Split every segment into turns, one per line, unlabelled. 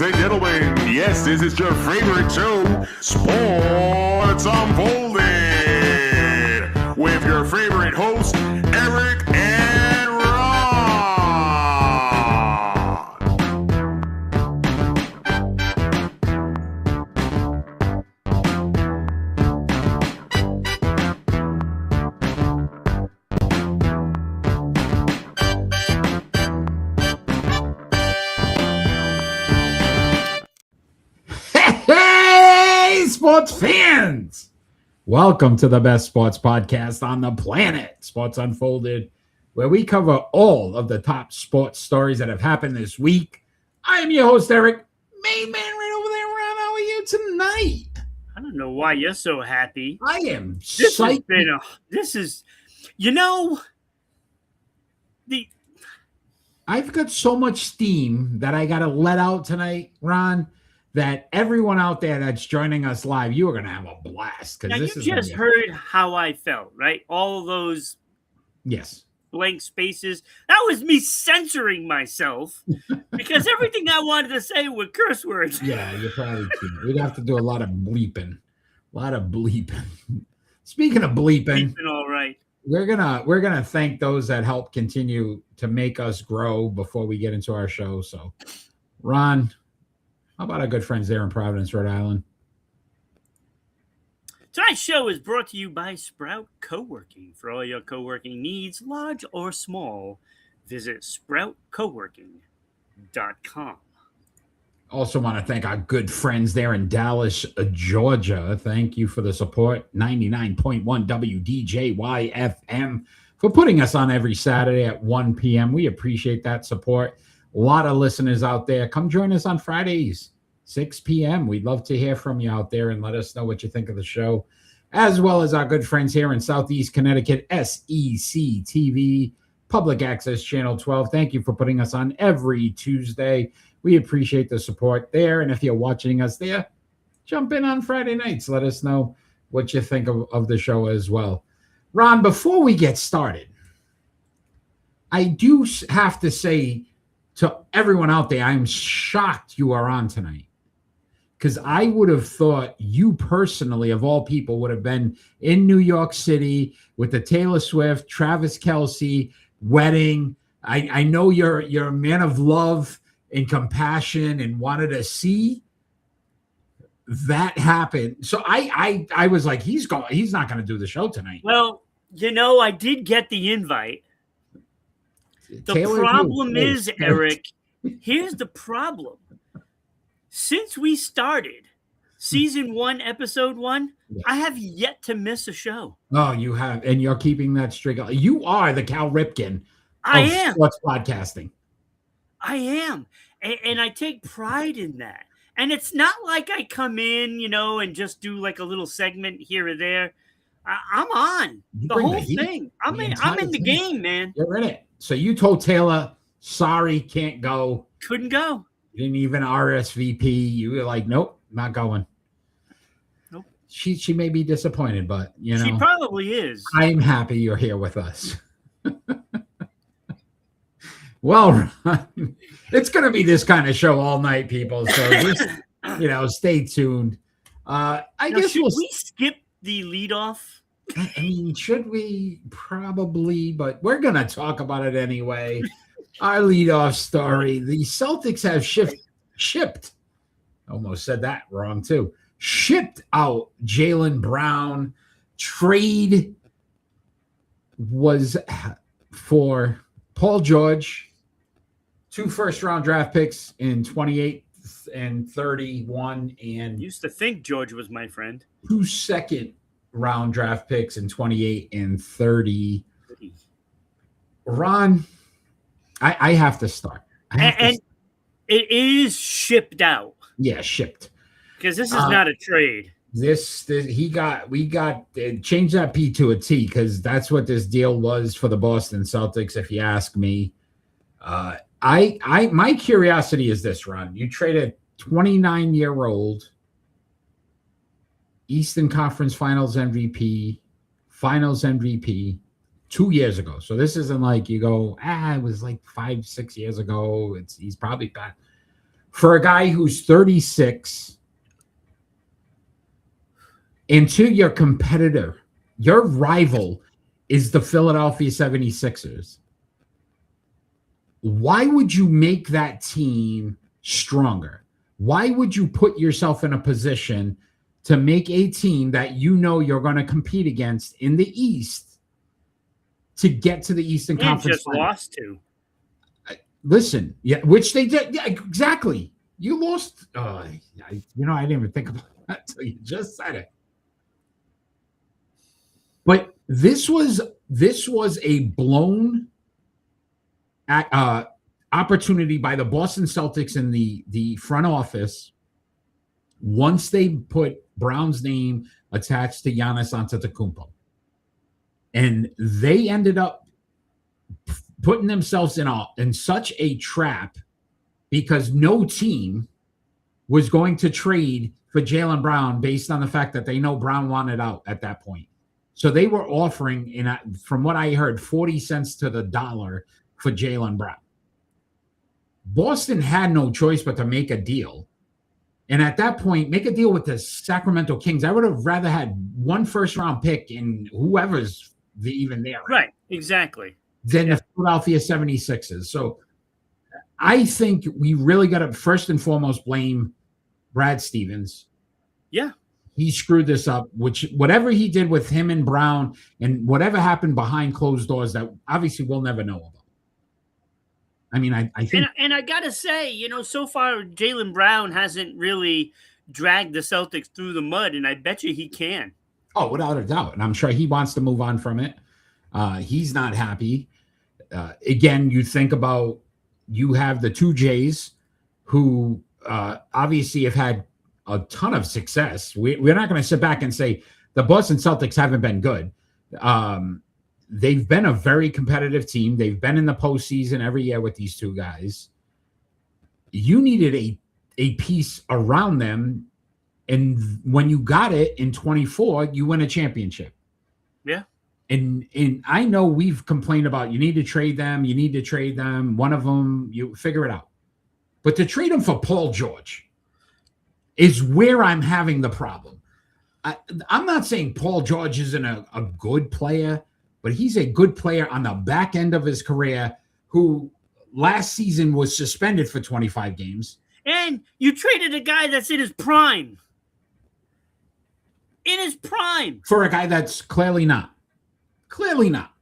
and gentlemen, yes, this is your favorite show, Sports Unfolded, with your favorite hosts, Eric and Ron.
Hey, sports fans! Welcome to the best sports podcast on the planet, Sports Unfolded, where we cover all of the top sports stories that have happened this week. I am your host, Eric. Main man right over there, Ron. How are you tonight?
I don't know why you're so happy.
I am
This has
psyched.
been
I've got so much steam that I got to let out tonight, Ron, that everyone out there that's joining us live, you are going to have a blast.
Now,
This
you
is
just heard how I felt, right? All of those
Yes.
blank spaces. That was me censoring myself because everything I wanted to say were curse words.
Yeah, you're probably too. We'd have to do a lot of bleeping. Speaking of bleeping,
All right.
we're gonna thank those that help continue to make us grow before we get into our show. So, Ron, how about our good friends there in Providence, Rhode Island?
Tonight's show is brought to you by Sprout Co-working. For all your co-working needs, large or small, visit sproutcoworking.com.
Also want to thank our good friends there in Dallas, Georgia. Thank you for the support. 99.1 WDJY-FM for putting us on every Saturday at 1 p.m. We appreciate that support. A lot of listeners out there. Come join us on Fridays, 6 p.m. We'd love to hear from you out there and let us know what you think of the show, as well as our good friends here in Southeast Connecticut, S6E27, Public Access Channel 12. Thank you for putting us on every Tuesday. We appreciate the support there. And if you're watching us there, jump in on Friday nights. Let us know what you think of the show as well. Ron, before we get started, I do have to say to everyone out there, I'm shocked you are on tonight, because I would have thought you personally, of all people, would have been in New York City with the Taylor Swift, Travis Kelce wedding. I know you're a man of love and compassion and wanted to see that happen. So I was like, he's not going to do the show tonight.
Well, I did get the invite. The problem is, Eric, here's the problem. Since we started season 1, episode 1,
Yes.
I have yet to miss a show.
Oh, you have, and you're keeping that streak. You are the Cal Ripken of sports podcasting.
I am. And I take pride in that. And it's not like I come in, and just do like a little segment here or there. I'm on the whole thing. I'm in the game, man.
You're in it. So you told Taylor, sorry, can't go.
Couldn't go.
You didn't even RSVP. You were like, nope, not going.
Nope.
She may be disappointed, but
she probably is.
I'm happy you're here with us. Well, it's going to be this kind of show all night, people. So just, stay tuned. I guess
should we skip the leadoff?
I mean, should we? Probably, but we're going to talk about it anyway. Our leadoff story. The Celtics have shipped. Almost said that wrong, too. Shipped out Jaylen Brown. Trade was for Paul George, 2 first-round draft picks in 28 and 31, and
used to think George was my friend.
2 second-round draft picks in 28 and 30. Ron, I have to start.
It is shipped out.
Yeah, shipped.
Because this is not a trade.
We got change that P to a T, because that's what this deal was for the Boston Celtics, if you ask me. My curiosity is this, Ron. You traded 29-year-old Eastern Conference Finals MVP 2 years ago. So this isn't like you go, it was like 5-6 years ago. He's probably back for a guy who's 36, and to your competitor, your rival is the Philadelphia 76ers. Why would you make that team stronger? Why would you put yourself in a position to make a team that you know you're going to compete against in the East to get to the Eastern Conference?
Just lost to.
Listen, yeah, which they did. Yeah, exactly. You lost. I didn't even think about that until you just said it. But this was a blown opportunity by the Boston Celtics in the front office once they put Brown's name attached to Giannis Antetokounmpo. And they ended up putting themselves in such a trap because no team was going to trade for Jaylen Brown based on the fact that they know Brown wanted out at that point. So they were offering, from what I heard, 40 cents to the dollar for Jaylen Brown. Boston had no choice but to make a deal. And at that point, make a deal with the Sacramento Kings. I would have rather had one first-round pick in whoever's even there.
Right, exactly.
Than the Philadelphia 76ers. So I think we really got to first and foremost blame Brad Stevens.
Yeah.
He screwed this up, whatever he did with him and Brown and whatever happened behind closed doors that obviously we'll never know about. I mean, I think.
And I got to say, so far Jaylen Brown hasn't really dragged the Celtics through the mud, and I bet you he can.
Oh, without a doubt. And I'm sure he wants to move on from it. He's not happy. Again, you think about, you have the two Jays who obviously have had a ton of success. We're not going to sit back and say the Boston Celtics haven't been good. They've been a very competitive team. They've been in the postseason every year with these two guys. You needed a piece around them. And when you got it in 24, you win a championship.
Yeah.
And I know we've complained about you need to trade them. One of them, you figure it out. But to trade them for Paul George is where I'm having the problem. I'm not saying Paul George isn't a good player, but he's a good player on the back end of his career who last season was suspended for 25 games.
And you traded a guy that's in his prime. In his prime.
For a guy that's clearly not. Clearly not.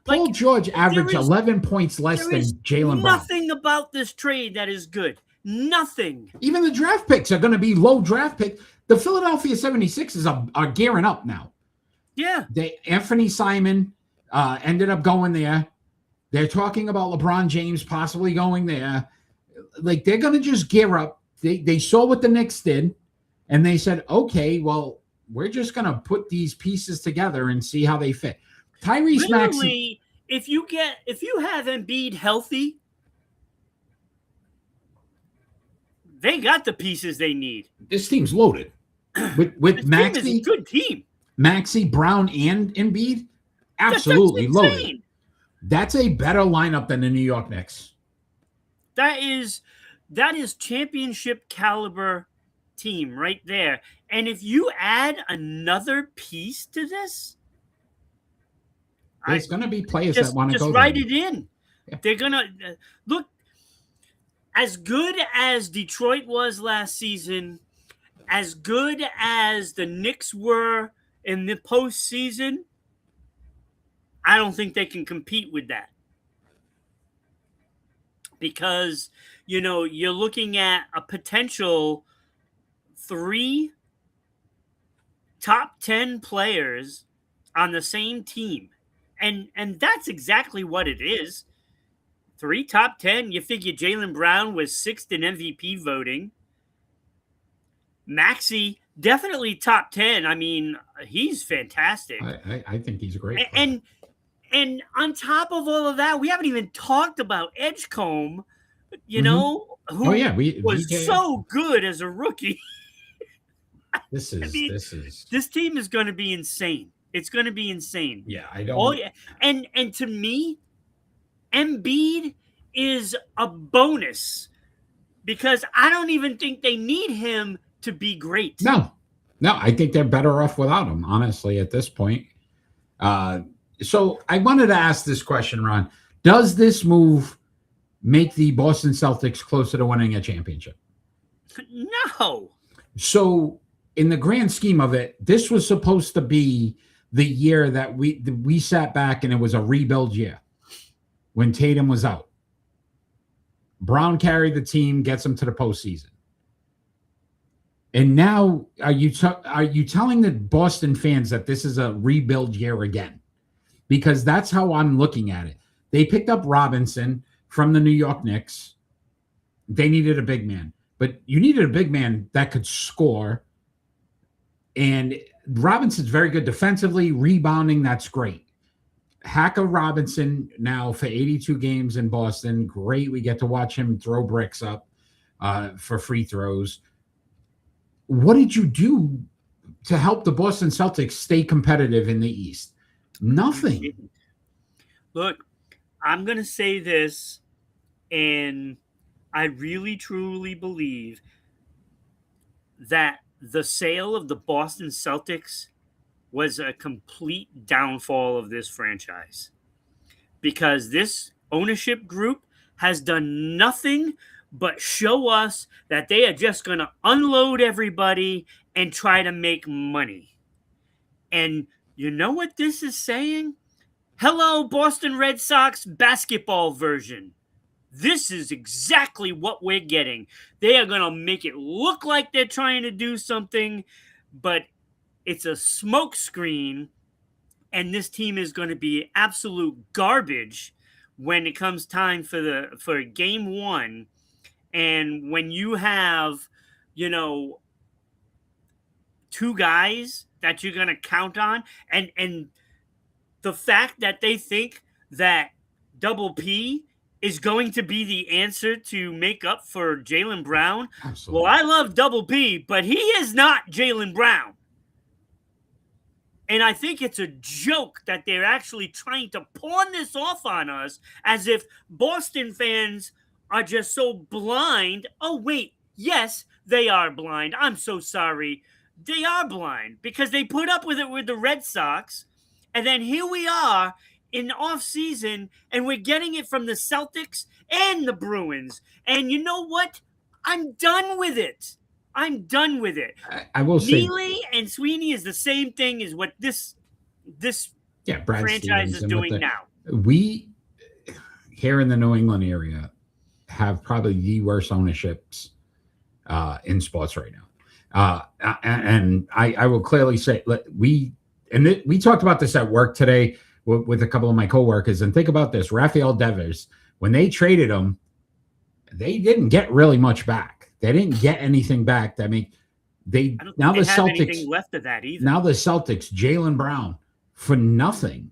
Paul George averaged 11 points less than Jaylen Brown.
Nothing about this trade that is good. Nothing.
Even the draft picks are going to be low draft picks. The Philadelphia 76ers are gearing up now.
Yeah.
Anthony Simon ended up going there. They're talking about LeBron James possibly going there. Like, they're going to just gear up. They saw what the Knicks did, and they said, okay, well, we're just going to put these pieces together and see how they fit. Tyrese Maxey.
If you have Embiid healthy, they got the pieces they need.
This team's loaded. With Maxey,
team is a good team.
Maxey, Brown, and Embiid, absolutely loaded. That's a better lineup than the New York Knicks.
That is championship caliber team right there. And if you add another piece to this,
there's going to be players that want to go.
Just write it in. Yeah. They're going to look as good as Detroit was last season, as good as the Knicks were in the postseason. I don't think they can compete with that. Because, you're looking at a potential 3 top 10 players on the same team. And that's exactly what it is. 3 top 10. You figure Jaylen Brown was 6th in MVP voting. Maxey, definitely top 10. I mean, he's fantastic.
I think he's great.
And on top of all of that, we haven't even talked about Edgecombe, who was so good as a rookie.
This
team is going to be insane. It's going to be insane.
Yeah, I don't.
Oh yeah, and to me, Embiid is a bonus because I don't even think they need him to be great.
No, I think they're better off without him, honestly, at this point. So I wanted to ask this question, Ron. Does this move make the Boston Celtics closer to winning a championship?
No.
So in the grand scheme of it, this was supposed to be the year that we sat back and it was a rebuild year when Tatum was out. Brown carried the team, gets them to the postseason. And now are you telling the Boston fans that this is a rebuild year again? Because that's how I'm looking at it. They picked up Robinson from the New York Knicks. They needed a big man. But you needed a big man that could score. And Robinson's very good defensively, rebounding, that's great. Hacker Robinson now for 82 games in Boston. Great. We get to watch him throw bricks up for free throws. What did you do to help the Boston Celtics stay competitive in the East? Nothing.
Look, I'm going to say this, and I really, truly believe that the sale of the Boston Celtics was a complete downfall of this franchise, because this ownership group has done nothing but show us that they are just going to unload everybody and try to make money. And you know what this is saying? Hello, Boston Red Sox basketball version. This is exactly what we're getting. They are going to make it look like they're trying to do something, but it's a smoke screen, and this team is going to be absolute garbage when it comes time for game one. And when you have, two guys that you're going to count on, and the fact that they think that Double P is going to be the answer to make up for Jaylen Brown.
Absolutely.
Well, I love Double P, but he is not Jaylen Brown. And I think it's a joke that they're actually trying to pawn this off on us as if Boston fans are just so blind. Oh, wait. Yes, they are blind. I'm so sorry. They are blind because they put up with it with the Red Sox. And then here we are in off season, and we're getting it from the Celtics and the Bruins. And you know what? I'm done with it. I will say Neely and Sweeney is the same thing as what this
Brad
franchise is doing now.
We here in the New England area have probably the worst ownerships in sports right now. And I will clearly say we talked about this at work today with a couple of my coworkers, and think about this. Rafael Devers, when they traded him, they didn't get really much back. They didn't get anything back. I mean, the Celtics
left of that either.
Now the Celtics, Jaylen Brown for nothing.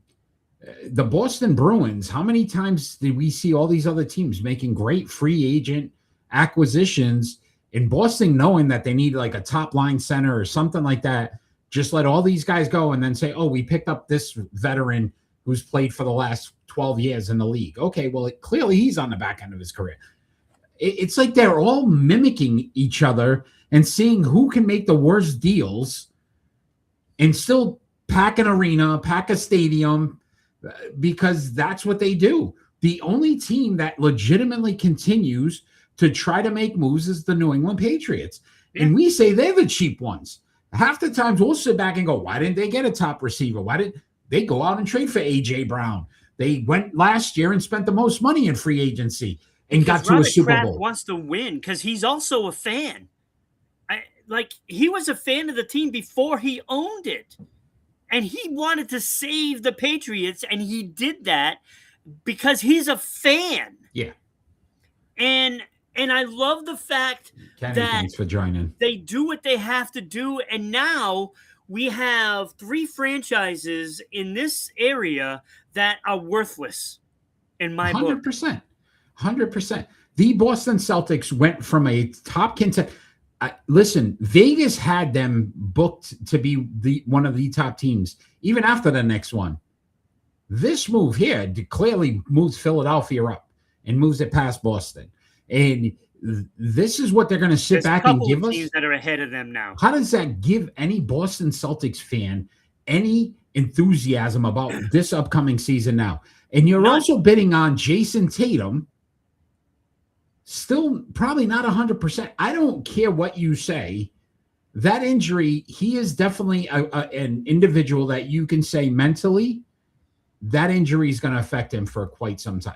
The Boston Bruins, how many times did we see all these other teams making great free agent acquisitions in Boston, knowing that they need like a top line center or something like that? Just let all these guys go and then say, oh, we picked up this veteran who's played for the last 12 years in the league. Okay, well, clearly he's on the back end of his career. It's like they're all mimicking each other and seeing who can make the worst deals and still pack an arena, pack a stadium, because that's what they do. The only team that legitimately continues to try to make moves is the New England Patriots. Yeah. And we say they're the cheap ones. Half the times we'll sit back and go, why didn't they get a top receiver? Why did they go out and trade for A.J. Brown? They went last year and spent the most money in free agency and got to a Super Bowl.
Wants to win because he's also a fan. He was a fan of the team before he owned it. And he wanted to save the Patriots, and he did that because he's a fan.
Yeah.
And I love the fact
Kenny,
that
thanks for joining.
They do what they have to do, and now we have 3 franchises in this area that are worthless in my
100%,
book.
100%. The Boston Celtics went from a top contender. Listen, Vegas had them booked to be one of the top teams, even after the next one. This move here clearly moves Philadelphia up and moves it past Boston. And this is what they're going to sit back and give us.
Teams that are ahead of them now.
How does that give any Boston Celtics fan any enthusiasm about this upcoming season now? And you're also bidding on Jason Tatum. Still probably not 100%. I don't care what you say. That injury, he is definitely an individual that you can say mentally, that injury is going to affect him for quite some time.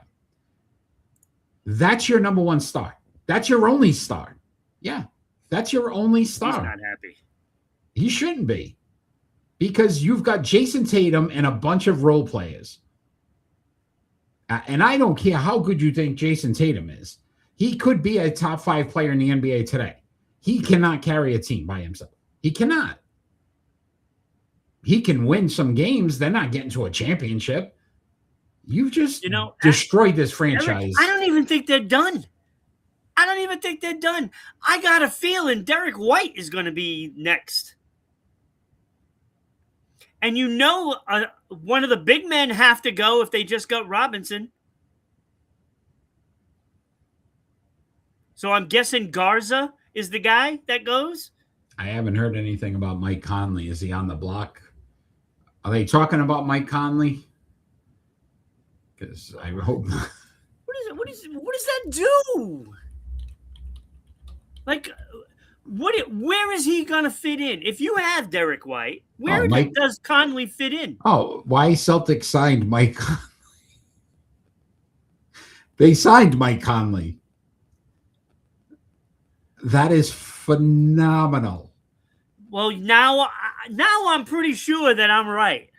That's your number one star. That's your only star. Yeah, that's your only star.
He's not happy.
He shouldn't be, because you've got Jason Tatum and a bunch of role players. And I don't care how good you think Jason Tatum is. He could be a top 5 player in the NBA today. He cannot carry a team by himself. He cannot. He can win some games. They're not getting to a championship. You've just destroyed this franchise.
Eric, I don't even think they're done. I got a feeling Derek White is going to be next. And one of the big men have to go if they just got Robinson. So I'm guessing Garza is the guy that goes.
I haven't heard anything about Mike Conley. Is he on the block? Are they talking about Mike Conley? Because I hope not.
What does that do? Like, where is he going to fit in? If you have Derek White, where does Conley fit in?
Oh, why Celtics signed Mike Conley? They signed Mike Conley. That is phenomenal.
Well, now I'm pretty sure that I'm right.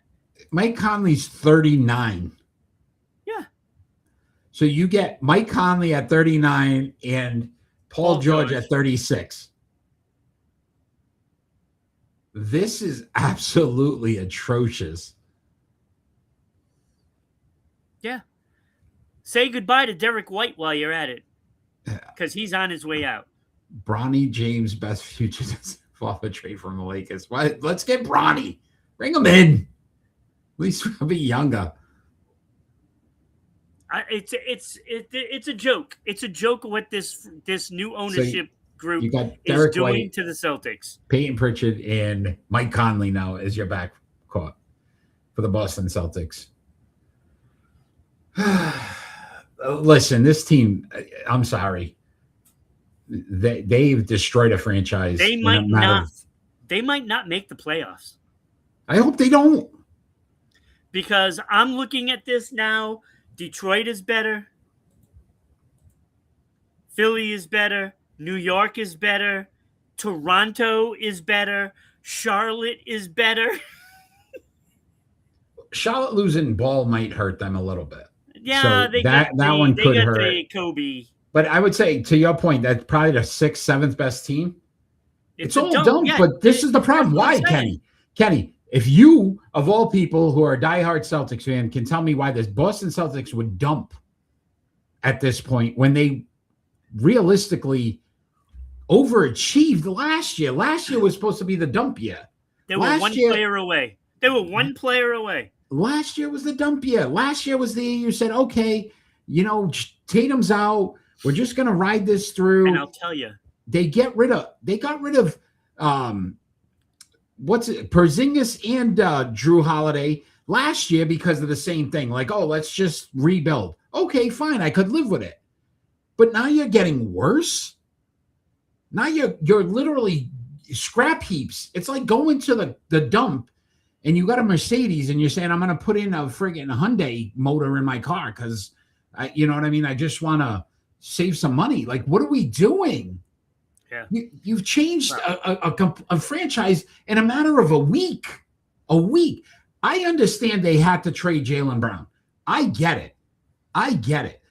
Mike Conley's 39.
Yeah.
So you get Mike Conley at 39 and Paul George at 36. This is absolutely atrocious.
Yeah. Say goodbye to Derek White while you're at it, because he's on his way out.
Bronny James, best future off a trade from the Lakers. Let's get Bronny. Bring him in. At least he'll be younger.
It's a joke. It's a joke what this new ownership group
is
doing
White,
to the Celtics.
Peyton Pritchard and Mike Conley now as your backcourt for the Boston Celtics. Listen, this team, I'm sorry. They've destroyed a franchise.
They might not make the playoffs.
I hope they don't.
Because I'm looking at this now. Detroit is better. Philly is better. New York is better. Toronto is better. Charlotte is better.
Charlotte losing Ball might hurt them a little bit.
Yeah,
so that one could hurt.
Kobe.
But I would say, to your point, that's probably the 6th, 7th best team. It's all dumb,
yeah,
but this is the problem. Why, Kenny? Kenny, if you, of all people who are a diehard Celtics fan, can tell me why this Boston Celtics would dump at this point when they realistically overachieved last year. Last year was supposed to be the dump year.
They were one player away.
Last year was the dump year. Last year was the year you said, okay, Tatum's out. We're just going to ride this through.
And I'll tell you.
They got rid of Porzingis and Drew Holiday last year because of the same thing. Like, oh, let's just rebuild. Okay, fine. I could live with it. But now you're getting worse. Now you're literally scrap heaps. It's like going to the dump and you got a Mercedes and you're saying, I'm going to put in a friggin' Hyundai motor in my car because, you know what I mean? I just want to save some money. Like, what are we doing?
Yeah.
You've changed a franchise in a matter of a week. A week. I understand they had to trade Jaylen Brown. I get it.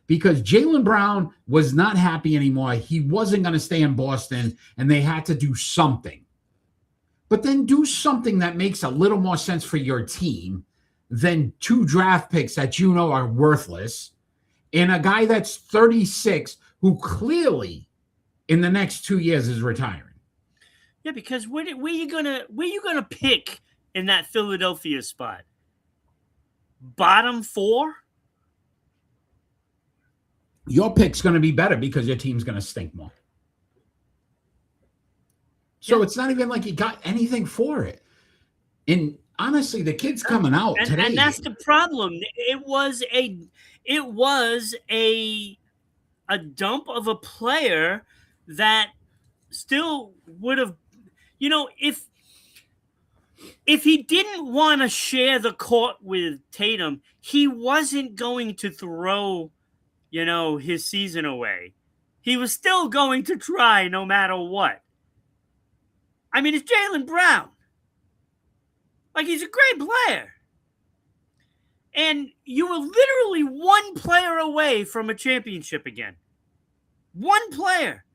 Because Jaylen Brown was not happy anymore. He wasn't going to stay in Boston, and they had to do something. But then do something that makes a little more sense for your team than 2 draft picks that are worthless, and a guy that's 36 who clearly in the next 2 years is retiring.
Yeah, because where you gonna pick in that Philadelphia spot? Bottom 4?
your pick's going to be better because your team's going to stink more. So it's not even like you got anything for it. And honestly, the kid's coming out today.
And that's the problem. It was a dump of a player that still would have, if he didn't want to share the court with Tatum, he wasn't going to throw, his season away. He was still going to try no matter what. I mean, it's Jaylen Brown. Like, he's a great player. And you were literally one player away from a championship again. One player.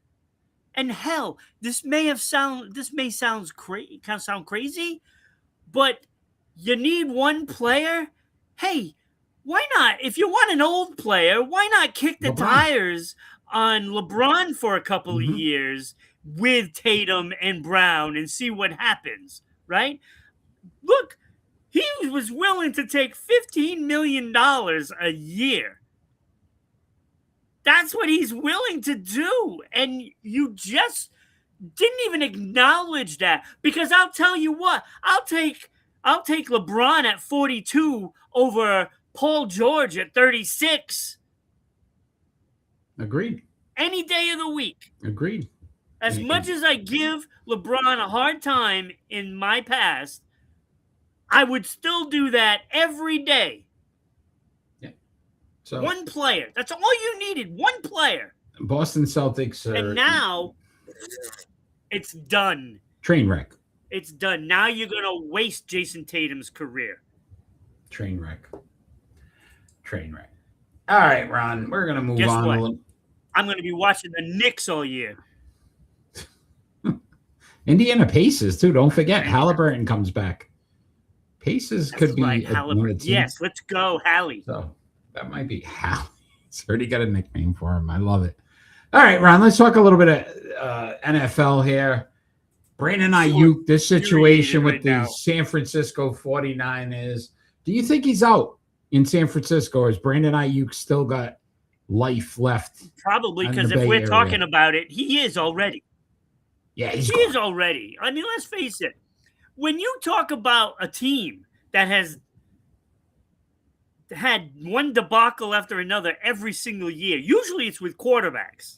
And hell, this may sound crazy, but you need one player. Hey, why not? If you want an old player, why not kick the tires on LeBron for a couple of years with Tatum and Brown and see what happens, right? Look, he was willing to take $15 million a year. That's what he's willing to do. And you just didn't even acknowledge that. Because I'll tell you what, I'll take LeBron at 42 over Paul George at 36.
Agreed.
Any day of the week.
Agreed.
As much as I give LeBron a hard time in my past, I would still do that every day.
Yeah. So
one player. That's all you needed. One player.
Boston Celtics
and now it's done.
Train wreck.
It's done. Now you're going to waste Jason Tatum's career.
Train wreck. All right, Ron, we're going to move on.
What? I'm going to be watching the Knicks all year.
Indiana Pacers, too. Don't forget, Halliburton comes back. Pacers could be
Halliburton. Yes, let's go, Hallie.
So that might be Hallie. He's already got a nickname for him. I love it. All right, Ron, let's talk a little bit of NFL here. Brandon Aiyuk, this situation with the San Francisco 49ers. Do you think he's out in San Francisco, or has Brandon Aiyuk still got life left?
Probably, because if we're talking about it, he is already.
Yeah,
he is already. I mean, let's face it. When you talk about a team that has had one debacle after another every single year, usually it's with quarterbacks.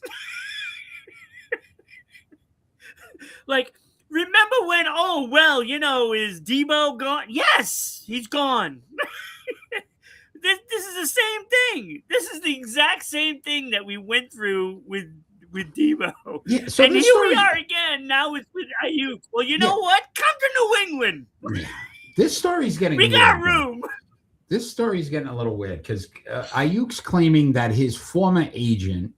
Like, remember when, is Debo gone? Yes, he's gone. This is the same thing. This is the exact same thing that we went through with Debo. Yeah, so and here we are again. Now it's with Aiyuk. Well, you know what? Come to New England.
This story's getting
we got room.
This story's getting a little weird because Aiyuk's claiming that his former agent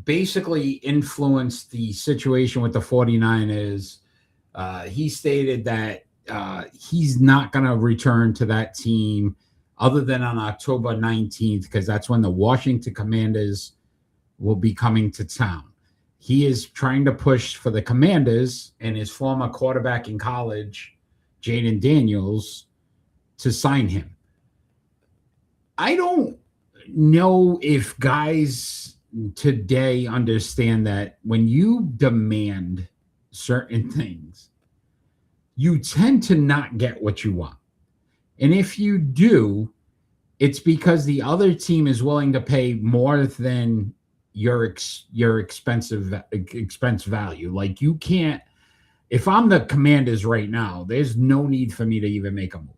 basically influenced the situation with the 49ers. He stated that he's not going to return to that team other than on October 19th, because that's when the Washington Commanders will be coming to town. He is trying to push for the Commanders and his former quarterback in college, Jaden Daniels, to sign him. I don't know if guys today understand that when you demand certain things, you tend to not get what you want. And if you do, it's because the other team is willing to pay more than your expense value. Like, you can't, if I'm the Commanders right now, there's no need for me to even make a move.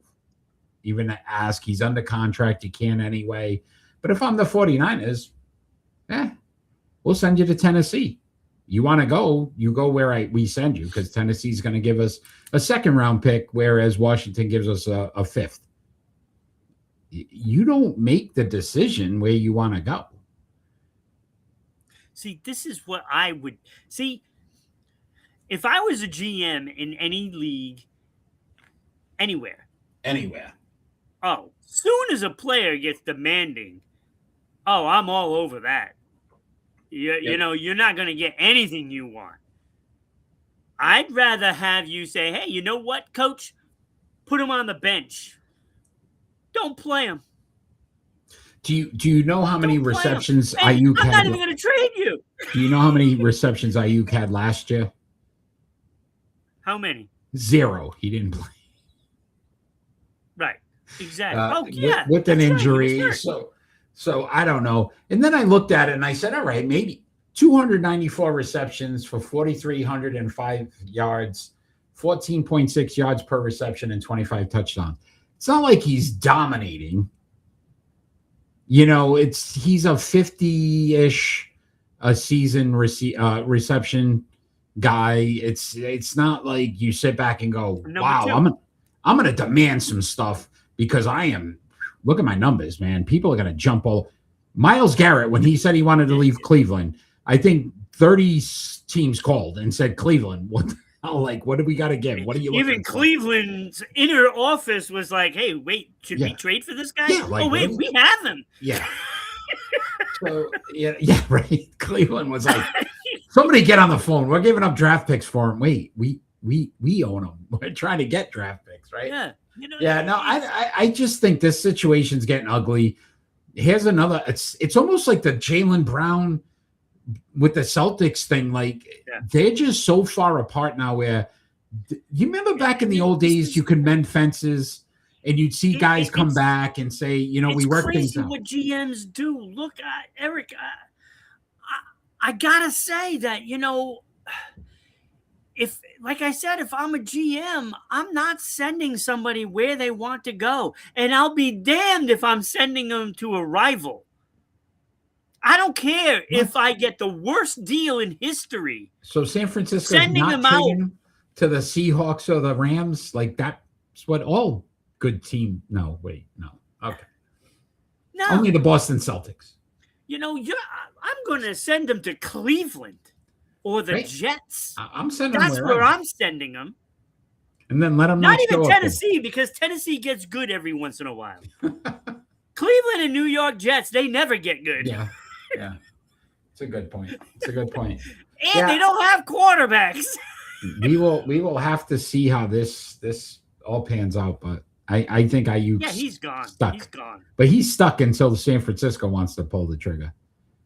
Even to ask, he's under contract, you can't anyway. But if I'm the 49ers, we'll send you to Tennessee. You want to go, you go where we send you, because Tennessee's going to give us a second-round pick, whereas Washington gives us a fifth. You don't make the decision where you want to go.
See, this is what I would see. If I was a GM in any league, anywhere. Soon as a player gets demanding, I'm all over that. You know, you're not going to get anything you want. I'd rather have you say, hey, you know what, coach? Put him on the bench. Don't play him.
Do you know how many receptions Aiyuk had?
I'm not even going to trade you.
Do you know how many receptions Aiyuk had last year?
How many?
0. He didn't play.
Right. Exactly.
With an injury. Right. So I don't know. And then I looked at it and I said, all right, maybe 294 receptions for 4,305 yards, 14.6 yards per reception, and 25 touchdowns. It's not like he's dominating. You know, he's a 50-ish a season reception guy. It's not like you sit back and go, wow, I'm gonna demand some stuff because I am. Look at my numbers, man. People are gonna jump all. Miles Garrett, when he said he wanted to leave Cleveland, I think 30 teams called and said, Cleveland, what the hell? Like, what do we got to give? What are you looking
Even Cleveland's inner office was like, hey, wait, should we trade for this guy?
Yeah, like,
we have him.
Yeah. So, yeah, right. Cleveland was like, somebody get on the phone. We're giving up draft picks for him. Wait, we own them. We're trying to get draft picks, right?
Yeah.
I just think this situation's getting ugly. Here's another. It's almost like the Jaylen Brown with the Celtics thing. Like they're just so far apart now. Where you remember back in the old days, you could mend fences. And you'd see guys come back and say, we work things out.
What GMs do. Look, Eric, I gotta say that, if, like I said, if I'm a GM, I'm not sending somebody where they want to go. And I'll be damned if I'm sending them to a rival. I don't care if I get the worst deal in history.
So San Francisco sending them out to the Seahawks or the Rams, like that's what all good team. No. Okay. No. Only the Boston Celtics.
I'm going to send them to Cleveland or the Jets.
I'm sending
them. That's where I'm sending them.
And then let them
not even Tennessee, because Tennessee gets good every once in a while. Cleveland and New York Jets, they never get good.
Yeah. It's a good point.
And they don't have quarterbacks.
we will have to see how this all pans out, but I think Aiyuk's
he's gone.
Stuck.
He's gone.
But he's stuck until San Francisco wants to pull the trigger.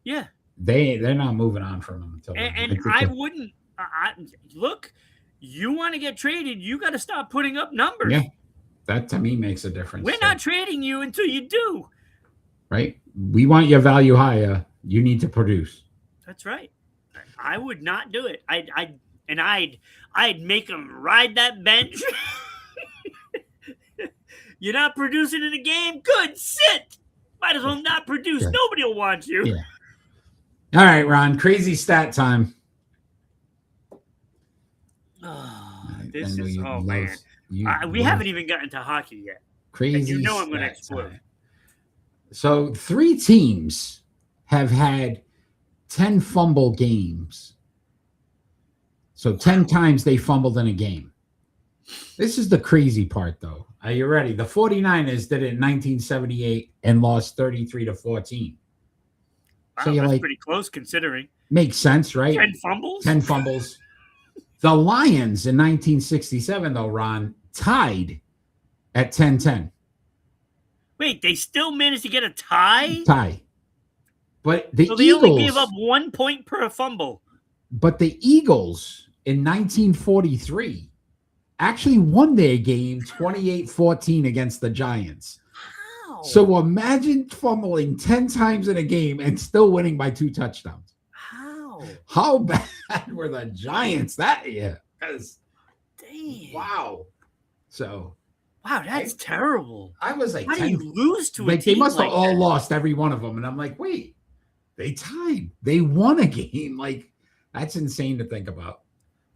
Yeah.
They're not moving on from him until
and I wouldn't look, you want to get traded, you got to stop putting up numbers.
Yeah. That to me makes a difference.
We're not trading you until you do.
Right? We want your value higher. You need to produce.
That's right. I would not do it. I'd make them ride that bench. You're not producing in a game? Good. Sit. Might as well not produce. Yeah. Nobody will want you.
Yeah. All right, Ron. Crazy stat time.
Man. We haven't even gotten to hockey yet.
Crazy.
And I'm going to explode.
So 3 teams have had 10 fumble games. So 10 times they fumbled in a game. This is the crazy part, though. Are you ready? The 49ers did it in 1978 and lost 33-14.
Wow, so that's pretty close considering.
Makes sense, right?
10 fumbles?
10 fumbles. The Lions in 1967, though, Ron, tied at 10-10.
Wait, they still managed to get a tie?
Tie. But the
Eagles... they only gave up 1 point per fumble.
But the Eagles in 1943 actually won their game 28-14 against the Giants.
How?
So imagine fumbling 10 times in a game and still winning by 2 touchdowns. How bad were the Giants that year?
Damn.
Wow. So.
Wow, that's terrible.
I was like,
how do you lose to a team
they must have
like
all
that?
Lost every one of them. And I'm like, wait, they tied. They won a game. Like, that's insane to think about.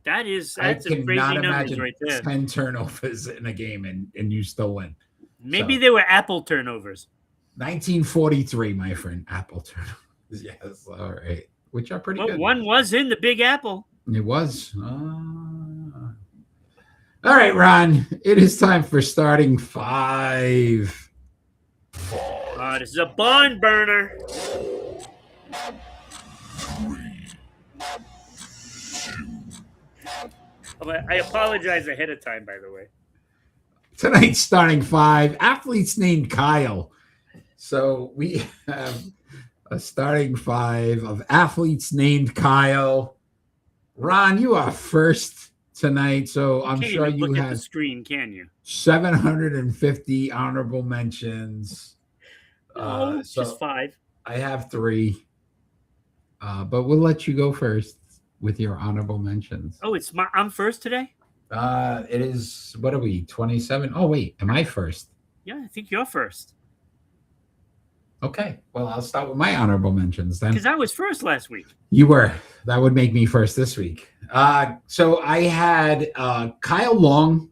That's some crazy numbers right there.
10 turnovers in a game and you still win.
Maybe they were Apple turnovers.
1943, my friend. Apple turnovers. Yes. All right. Which are pretty good.
One was in the Big Apple.
It was. All right, Ron. It is time for starting 5.
This is a barn burner. I apologize ahead of time, by the way.
Tonight's starting 5. Athletes named Kyle. So we have a starting five of athletes named Kyle. Ron, you are first tonight, so I'm sure you
look
have
at the screen, can you?
750 honorable mentions.
So just 5.
I have 3, but we'll let you go first with your honorable mentions.
Oh, I'm first today?
It is, what are we, 27? Oh, wait, am I first?
Yeah, I think you're first.
Okay, well, I'll start with my honorable mentions then.
Because I was first last week.
You were. That would make me first this week. So I had Kyle Long,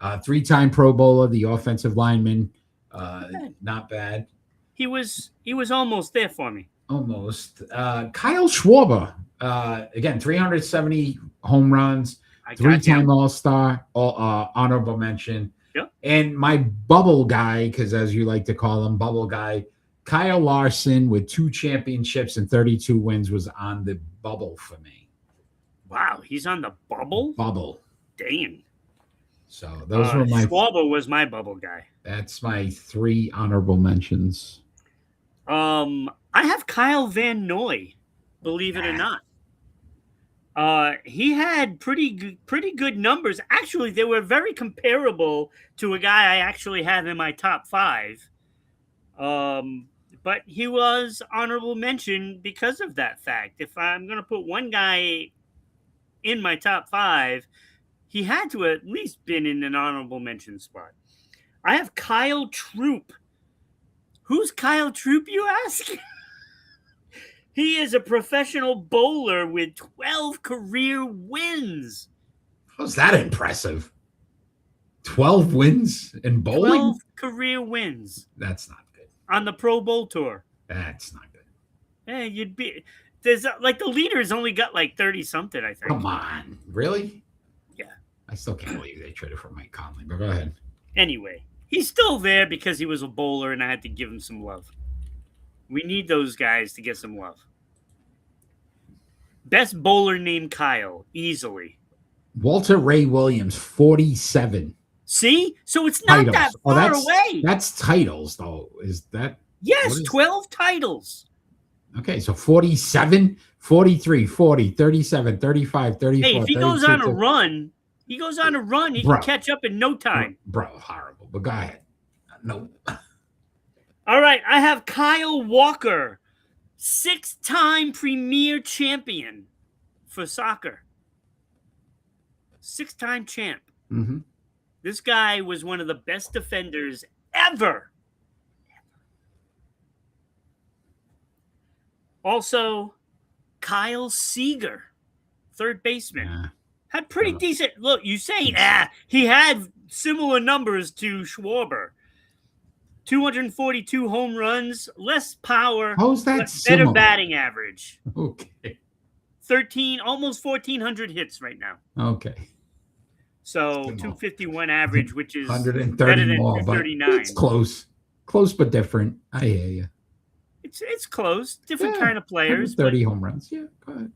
3-time Pro Bowler, the offensive lineman. Not bad.
He was almost there for me.
Almost. Kyle Schwarber, again, 370 home runs, 3-time All-Star, honorable mention.
Yep.
And my bubble guy, because as you like to call him, bubble guy, Kyle Larson with 2 championships and 32 wins was on the bubble for me.
Wow, he's on the bubble?
Bubble.
Dang.
So those were my...
Schwarber was my bubble guy.
That's my 3 honorable mentions.
I have Kyle Van Noy, believe it or not. He had pretty good numbers. Actually, they were very comparable to a guy I actually have in my top 5. But he was honorable mention because of that fact. If I'm going to put one guy in my top 5, he had to at least been in an honorable mention spot. I have Kyle Troop. Who's Kyle Troop, you ask? He is a professional bowler with 12 career wins.
How's that impressive? 12 wins in bowling?
12 career wins.
That's not good.
On the Pro Bowl tour.
That's not good.
Yeah, there's like the leader's only got like 30 something, I think.
Come on. Really?
Yeah.
I still can't believe they traded for Mike Conley, but go ahead.
Anyway, he's still there because he was a bowler and I had to give him some love. We need those guys to get some love. Best bowler named Kyle, easily.
Walter Ray Williams, 47.
See? So it's not
titles.
that far away.
That's titles, though. Is that?
Yes, 12 titles.
Okay, so 47, 43, 40, 37, 35, 34.
Hey, if he goes on a run, he can catch up in no time.
Bro, horrible. But go ahead. No.
All right, I have Kyle Walker, 6-time premier champion for soccer. 6-time champ.
Mm-hmm.
This guy was one of the best defenders ever. Also, Kyle Seager, 3rd baseman.
Yeah.
Had pretty decent... Look, you say, he had similar numbers to Schwarber. 242 home runs, less power,
how's that
better batting average.
Okay.
Almost 1,400 hits right now.
Okay.
So 251 average, which is
130
better than
more,
239.
It's close. Close but different. I hear you.
It's close. Different kind of players.
30 home runs. Yeah, go ahead.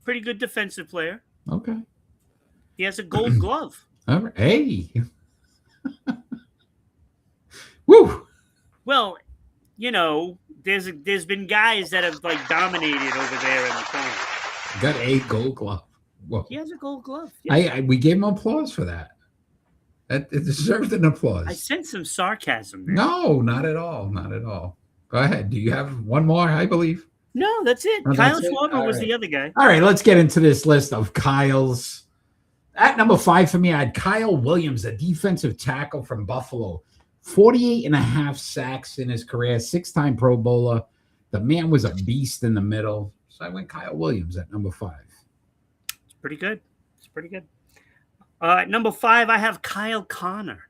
Pretty good defensive player.
Okay.
He has a gold glove.
All right. Hey. Woo.
Well, there's been guys that have like dominated over there in the corner.
Got a gold glove. Whoa.
He has a gold glove. Yeah.
We gave him applause for that. It deserved an applause.
I sense some sarcasm there.
No, not at all. Not at all. Go ahead. Do you have one more, I believe?
No, that's it.
Oh,
Kyle Schwarber was the other guy.
All right, let's get into this list of Kyles. At number 5 for me, I had Kyle Williams, a defensive tackle from Buffalo. 48 and a half sacks in his career, 6-time Pro Bowler. The man was a beast in the middle. So I went Kyle Williams at number 5.
It's pretty good. At number 5, I have Kyle Connor.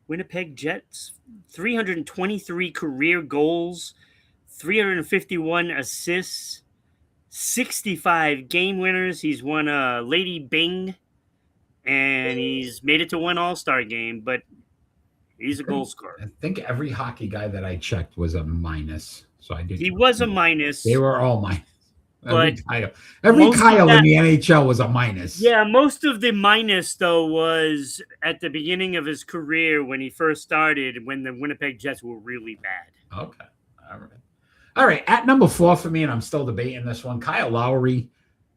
Winnipeg Jets, 323 career goals, 351 assists, 65 game winners. He's won a Lady Bing, and he's made it to one All-Star game, but he's a goal scorer.
I think every hockey guy that I checked was a minus. So I did.
He was a minus.
They were all minus.
But
every Kyle in the NHL was a minus.
Yeah, most of the minus, though, was at the beginning of his career when he first started, when the Winnipeg Jets were really bad.
Okay. All right. At number 4 for me, and I'm still debating this one, Kyle Lowry,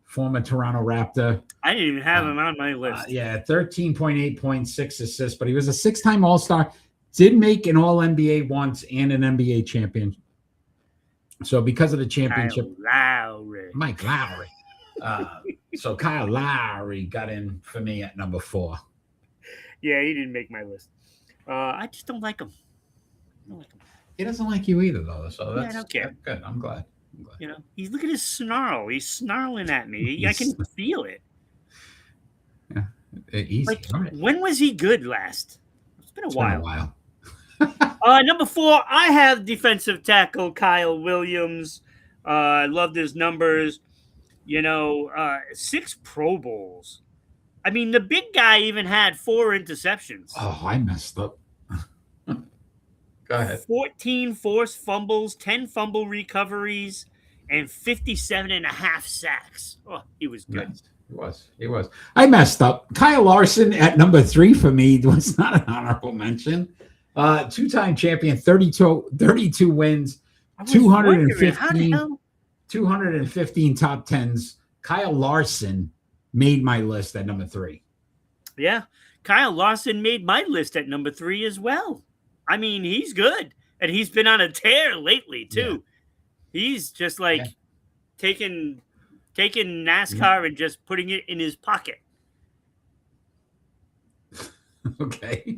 former Toronto Raptor.
I didn't even have him on my list.
13.8 points, 6 assists, but he was a 6-time All-Star, did make an All-NBA once and an NBA champion. So because of the championship, Mike Lowry. So Kyle Lowry got in for me at number 4.
Yeah, he didn't make my list. I just don't like him.
He doesn't like you either, though. So that's,
I don't care.
That's good. I'm glad.
You know, look at his snarl. He's snarling at me. I can feel it.
Yeah, easy.
Like,
right.
When was he good last? It's been a while.
Been a while.
Number 4, I have defensive tackle Kyle Williams. I loved his numbers. 6 Pro Bowls. I mean, the big guy even had 4 interceptions.
Oh, I messed up. Go ahead.
14 forced fumbles, 10 fumble recoveries, and 57.5 sacks. Oh, he was good.
Yes, he was. I messed up. Kyle Larson at number 3 for me was not an honorable mention. 2-time champion, 32 wins, 215 top 10s. Kyle Larson made my list at number 3.
Yeah, Kyle Larson made my list at number 3 as well. I mean, he's good, and he's been on a tear lately too. Yeah. He's just like taking NASCAR and just putting it in his pocket.
Okay,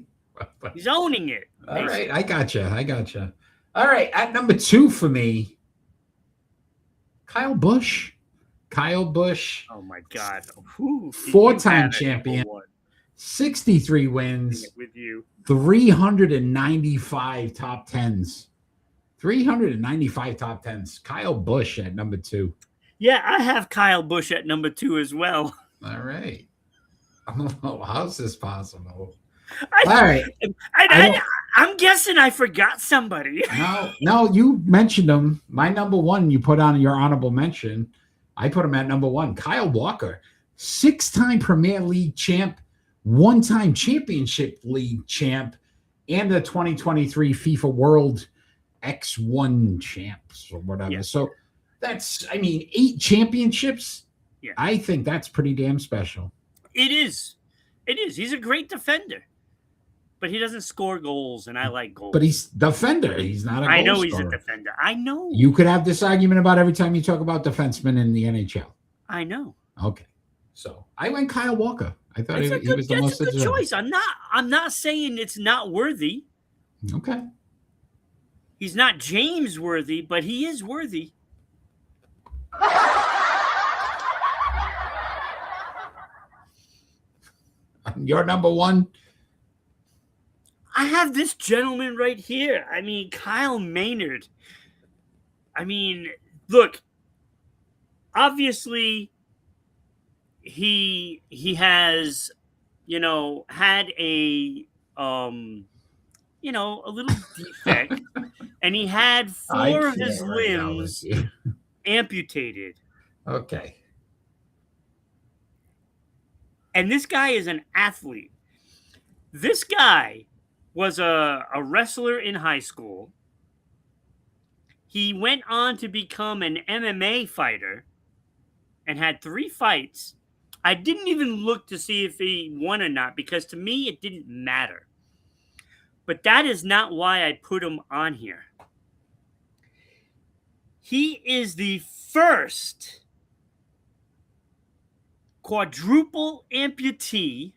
he's owning it.
All right, I gotcha. All right, at number 2 for me, Kyle Busch.
Oh my God,
4-time champion, 63 wins.
With you.
395 top 10s. 395 top 10s. Kyle Busch at number 2.
Yeah, I have Kyle Busch at number 2 as well.
All right. Oh, how's this possible? All right.
I'm guessing I forgot somebody.
No, you mentioned him. My number 1, you put on your honorable mention. I put him at number 1. Kyle Walker, 6-time Premier League champ, 1-time Championship League champ, and the 2023 FIFA World X1 champs or whatever. Yeah. So that's, 8 championships. Yeah. I think that's pretty damn special.
It is. He's a great defender, but he doesn't score goals, and I like goals.
But he's defender. He's not a goal
I know he's
scorer.
A defender. I know.
You could have this argument about every time you talk about defensemen in the NHL.
I know.
Okay. So I went Kyle Walker. I thought he was the most
good choice. I'm not saying it's not worthy.
Okay.
He's not James worthy, but he is worthy.
Your number 1?
I have this gentleman right here. Kyle Maynard. Look, obviously he has, had a little defect, and he had 4 of his limbs amputated.
Okay.
And this guy is an athlete. This guy was a wrestler in high school. He went on to become an MMA fighter and had 3 fights. I didn't even look to see if he won or not, because to me it didn't matter. But that is not why I put him on here. He is the first quadruple amputee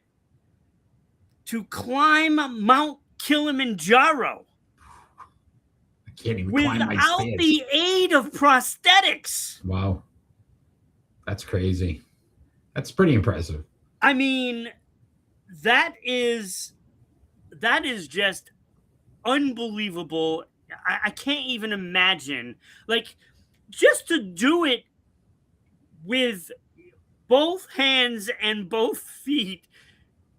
to climb Mount Kilimanjaro.
I can't even climb my stairs.
Without the aid of prosthetics.
Wow. That's crazy. That's pretty impressive.
That is just unbelievable. I can't even imagine. Like, just to do it with both hands and both feet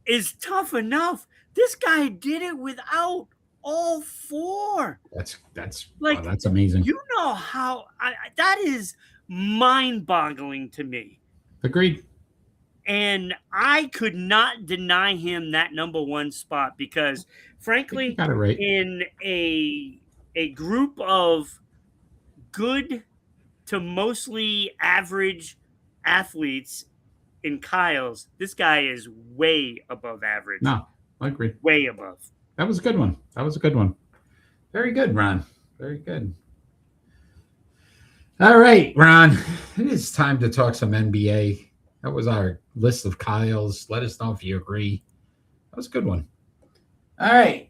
is tough enough. This guy did it without all 4.
That's like, wow, that's amazing.
You know how that is mind-boggling to me.
Agreed.
And I could not deny him that number one spot because, frankly,
got it right.
in a group of good to mostly average athletes in Kyle's, this guy is way above average.
No, I agree.
Way above.
That was a good one. Very good, Ron. Very good. All right, Ron. It is time to talk some NBA. That was our list of Kyle's. Let us know if you agree. That was a good one. All right.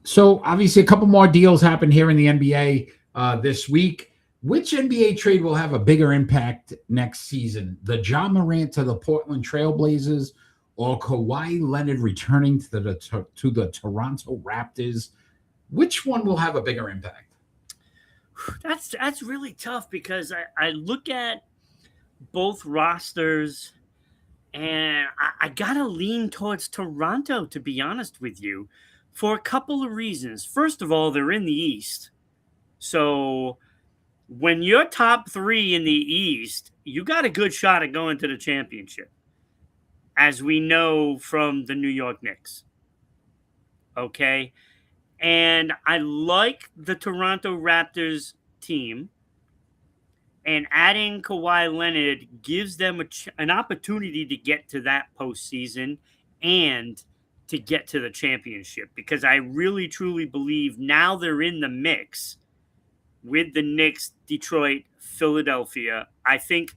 So, obviously, a couple more deals happened here in the NBA this week. Which NBA trade will have a bigger impact next season? The Ja Morant to the Portland Trailblazers or Kawhi Leonard returning to the Toronto Raptors? Which one will have a bigger impact?
That's really tough because I look at both rosters and I gotta lean towards Toronto, to be honest with you, for a couple of reasons. First of all, they're in the East. So when you're top three in the East, you got a good shot at going to the championship, as we know from the New York Knicks. Okay? And I like the Toronto Raptors team. And adding Kawhi Leonard gives them an opportunity to get to that postseason and to get to the championship. Because I really, truly believe now they're in the mix with the Knicks, Detroit, Philadelphia. I think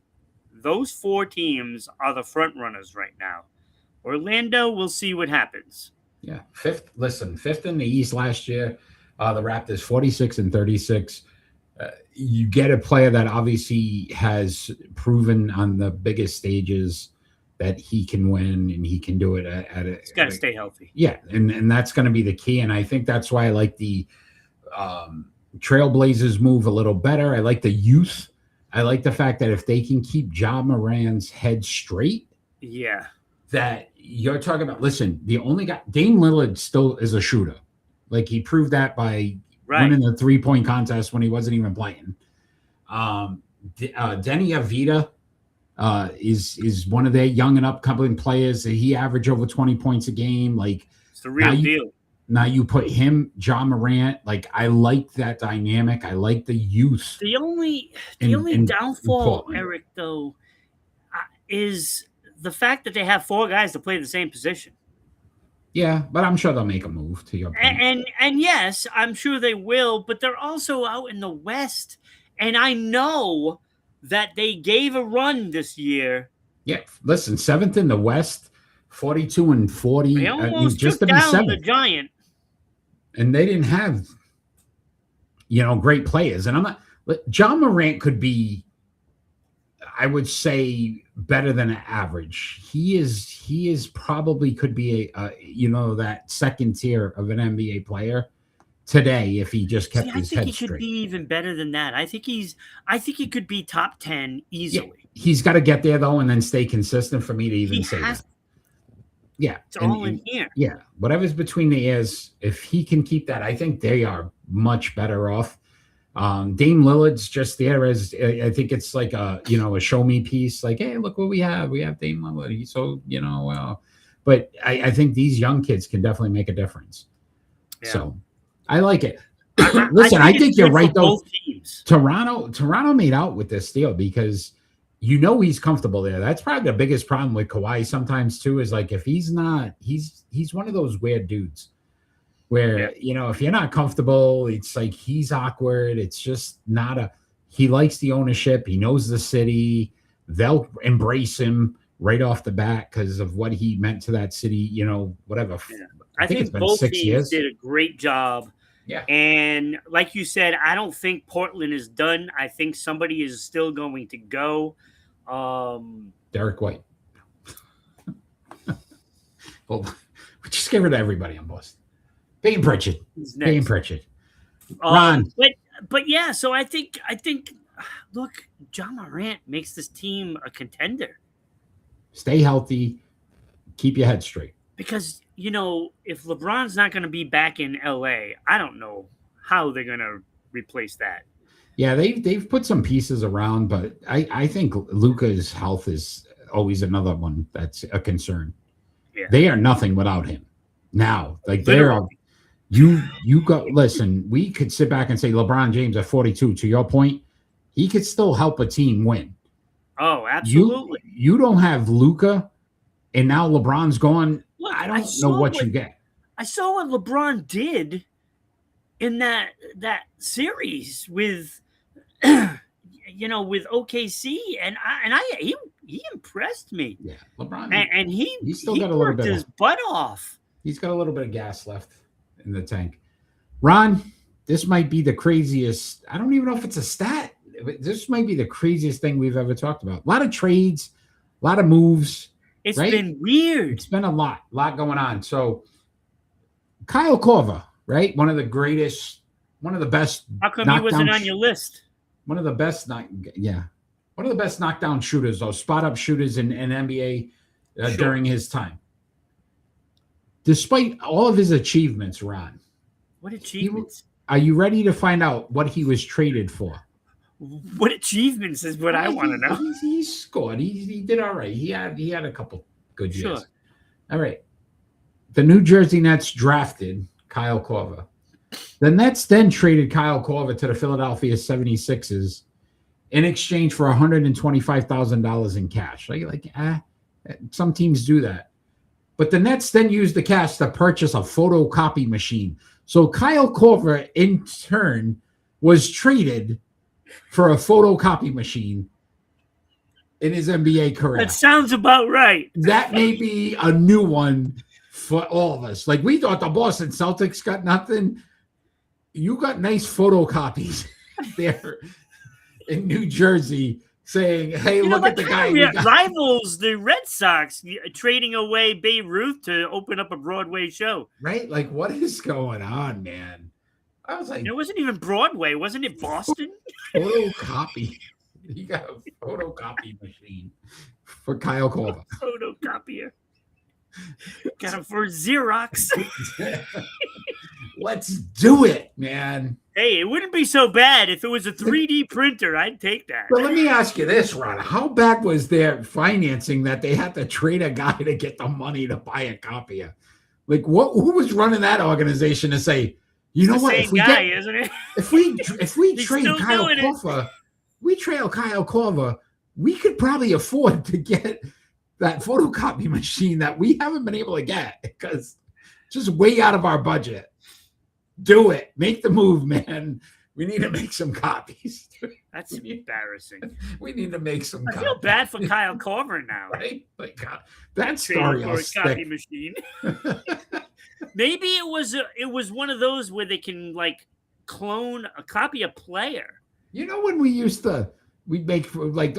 those four teams are the front runners right now. Orlando, we'll see what happens.
Yeah, fifth in the East last year. The Raptors 46-36. You get a player that obviously has proven on the biggest stages that he can win and he can do it at a.
He's got to stay healthy.
Yeah, and that's going to be the key. And I think that's why I like the Trailblazers move a little better. I like the youth. I like the fact that if they can keep Ja Morant's head straight,
yeah,
that you're talking about. Listen, the only guy, Dame Lillard, still is a shooter. Like he proved that by winning the 3-point contest when he wasn't even playing. Denny Avdija is one of their young and upcoming players. He averaged over 20 points a game. Like
it's the real deal.
Now you put him, Ja Morant. Like I like that dynamic. I like the youth.
The only downfall, Eric, though, is the fact that they have four guys to play the same position.
Yeah, but I'm sure they'll make a move to your point.
And yes, I'm sure they will, but they're also out in the West. And I know that they gave a run this year.
Yeah, listen, 7th in the West, 42-40.
They almost just took down the Giant.
And they didn't have, great players. And Ja Morant could be, I would say, better than average. He is probably could be that second tier of an NBA player today if he just kept his head straight. I think he could be
even better than that. I think he could be top 10 easily.
Yeah, he's got to get there though and then stay consistent for me to even say that. Yeah.
It's all in here.
Yeah. Whatever's between the ears, if he can keep that, I think they are much better off. Dame Lillard's just there as I think it's like a show me piece. Like, hey, look what we have. We have Dame Lillard. He's so but I think these young kids can definitely make a difference. Yeah. So I like it. Listen, I think you're right though. Toronto made out with this deal because he's comfortable there. That's probably the biggest problem with Kawhi sometimes too. Is like if he's not, he's one of those weird dudes. Where, if you're not comfortable, it's like he's awkward. It's just not he likes the ownership. He knows the city. They'll embrace him right off the bat because of what he meant to that city, whatever.
Yeah. I think it's been both 6 years. Did a great job.
Yeah.
And like you said, I don't think Portland is done. I think somebody is still going to go.
Derek White. Well, we just get rid of everybody on Boston. Payne Pritchard. Ron.
But yeah, so I think look, Ja Morant makes this team a contender.
Stay healthy, keep your head straight.
Because, if LeBron's not going to be back in LA, I don't know how they're going to replace that.
Yeah, they've put some pieces around, but I think Luka's health is always another one that's a concern.
Yeah.
They are nothing without him now. Like they're you go listen. We could sit back and say LeBron James at 42. To your point, he could still help a team win.
Oh, absolutely.
You don't have Luka, and now LeBron's gone. Look, I don't know what you get.
I saw what LeBron did in that series with, with OKC, and he impressed me.
Yeah, LeBron,
and he
still got a little bit
his butt off.
He's got a little bit of gas left in the tank. Ron, this might be the craziest. I don't even know if it's a stat. This might be the craziest thing we've ever talked about. A lot of trades, a lot of moves.
It's been weird.
It's been a lot going on. So Kyle Korver, right? One of the best.
How come he wasn't on your list?
One of the best knockdown shooters, those spot up shooters in NBA during his time. Despite all of his achievements, Ron.
What achievements?
Are you ready to find out what he was traded for?
What achievements is what I want to know.
He scored. He did all right. He had a couple good years.
Sure.
All right. The New Jersey Nets drafted Kyle Korver. The Nets then traded Kyle Korver to the Philadelphia 76ers in exchange for $125,000 in cash. Some teams do that. But the Nets then used the cash to purchase a photocopy machine. So Kyle Korver, in turn, was traded for a photocopy machine in his NBA career.
That sounds about right.
That may be a new one for all of us. Like, we thought the Boston Celtics got nothing. You got nice photocopies there in New Jersey saying, hey, look at the guy.
Rivals the Red Sox trading away Babe Ruth to open up a Broadway show.
Right? Like, what is going on, man? I was like,
it wasn't even Broadway. Wasn't it Boston?
Photocopy. You got a photocopy machine for Kyle Korver.
Photocopier. Got him for Xerox.
Let's do it, man.
Hey, it wouldn't be so bad if it was a 3D printer. I'd take that.
But let me ask you this, Ron. How bad was their financing that they had to trade a guy to get the money to buy a copier? Like, who was running that organization to say, you know what?
Isn't it?
If we trade Kyle Korver, we could probably afford to get that photocopy machine that we haven't been able to get because it's just way out of our budget. Do it. Make the move, man. We need to make some copies.
That's embarrassing.
We need to make some copies. I
feel bad for Kyle Korver now.
Right? Like, that story will stick.
Copy machine. Maybe it was one of those where they can like clone a copy a player.
You know when we'd make they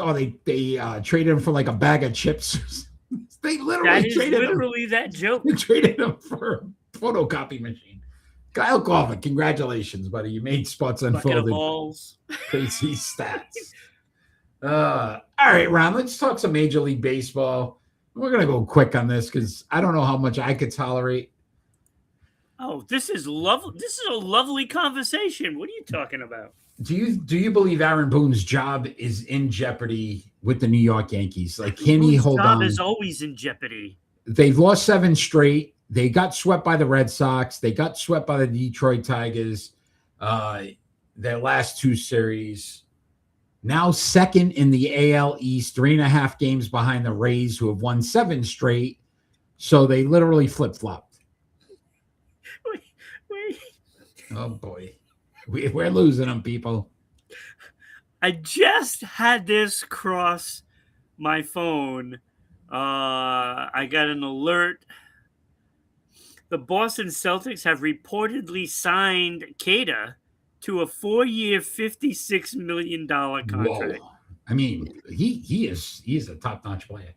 traded him for like a bag of chips. They literally
that joke.
They traded him for a photocopy machine. Kyle Korver, congratulations, buddy. You made Sports Unfolded crazy stats. All right, Ron, let's talk some Major League Baseball. We're going to go quick on this because I don't know how much I could tolerate.
Oh, this is lovely. This is a lovely conversation. What are you talking about?
Do you believe Aaron Boone's job is in jeopardy with the New York Yankees? Like, can he hold on?
His job is always in jeopardy.
They've lost 7 straight. They got swept by the Red Sox. They got swept by the Detroit Tigers. Their last 2 series. Now second in the AL East, 3.5 games behind the Rays, who have won 7 straight. So they literally flip-flopped.
Wait.
Oh, boy. We're losing them, people.
I just had this cross my phone. I got an alert. The Boston Celtics have reportedly signed Keita to a 4-year, $56 million contract.
Whoa. I mean, he is a top-notch player.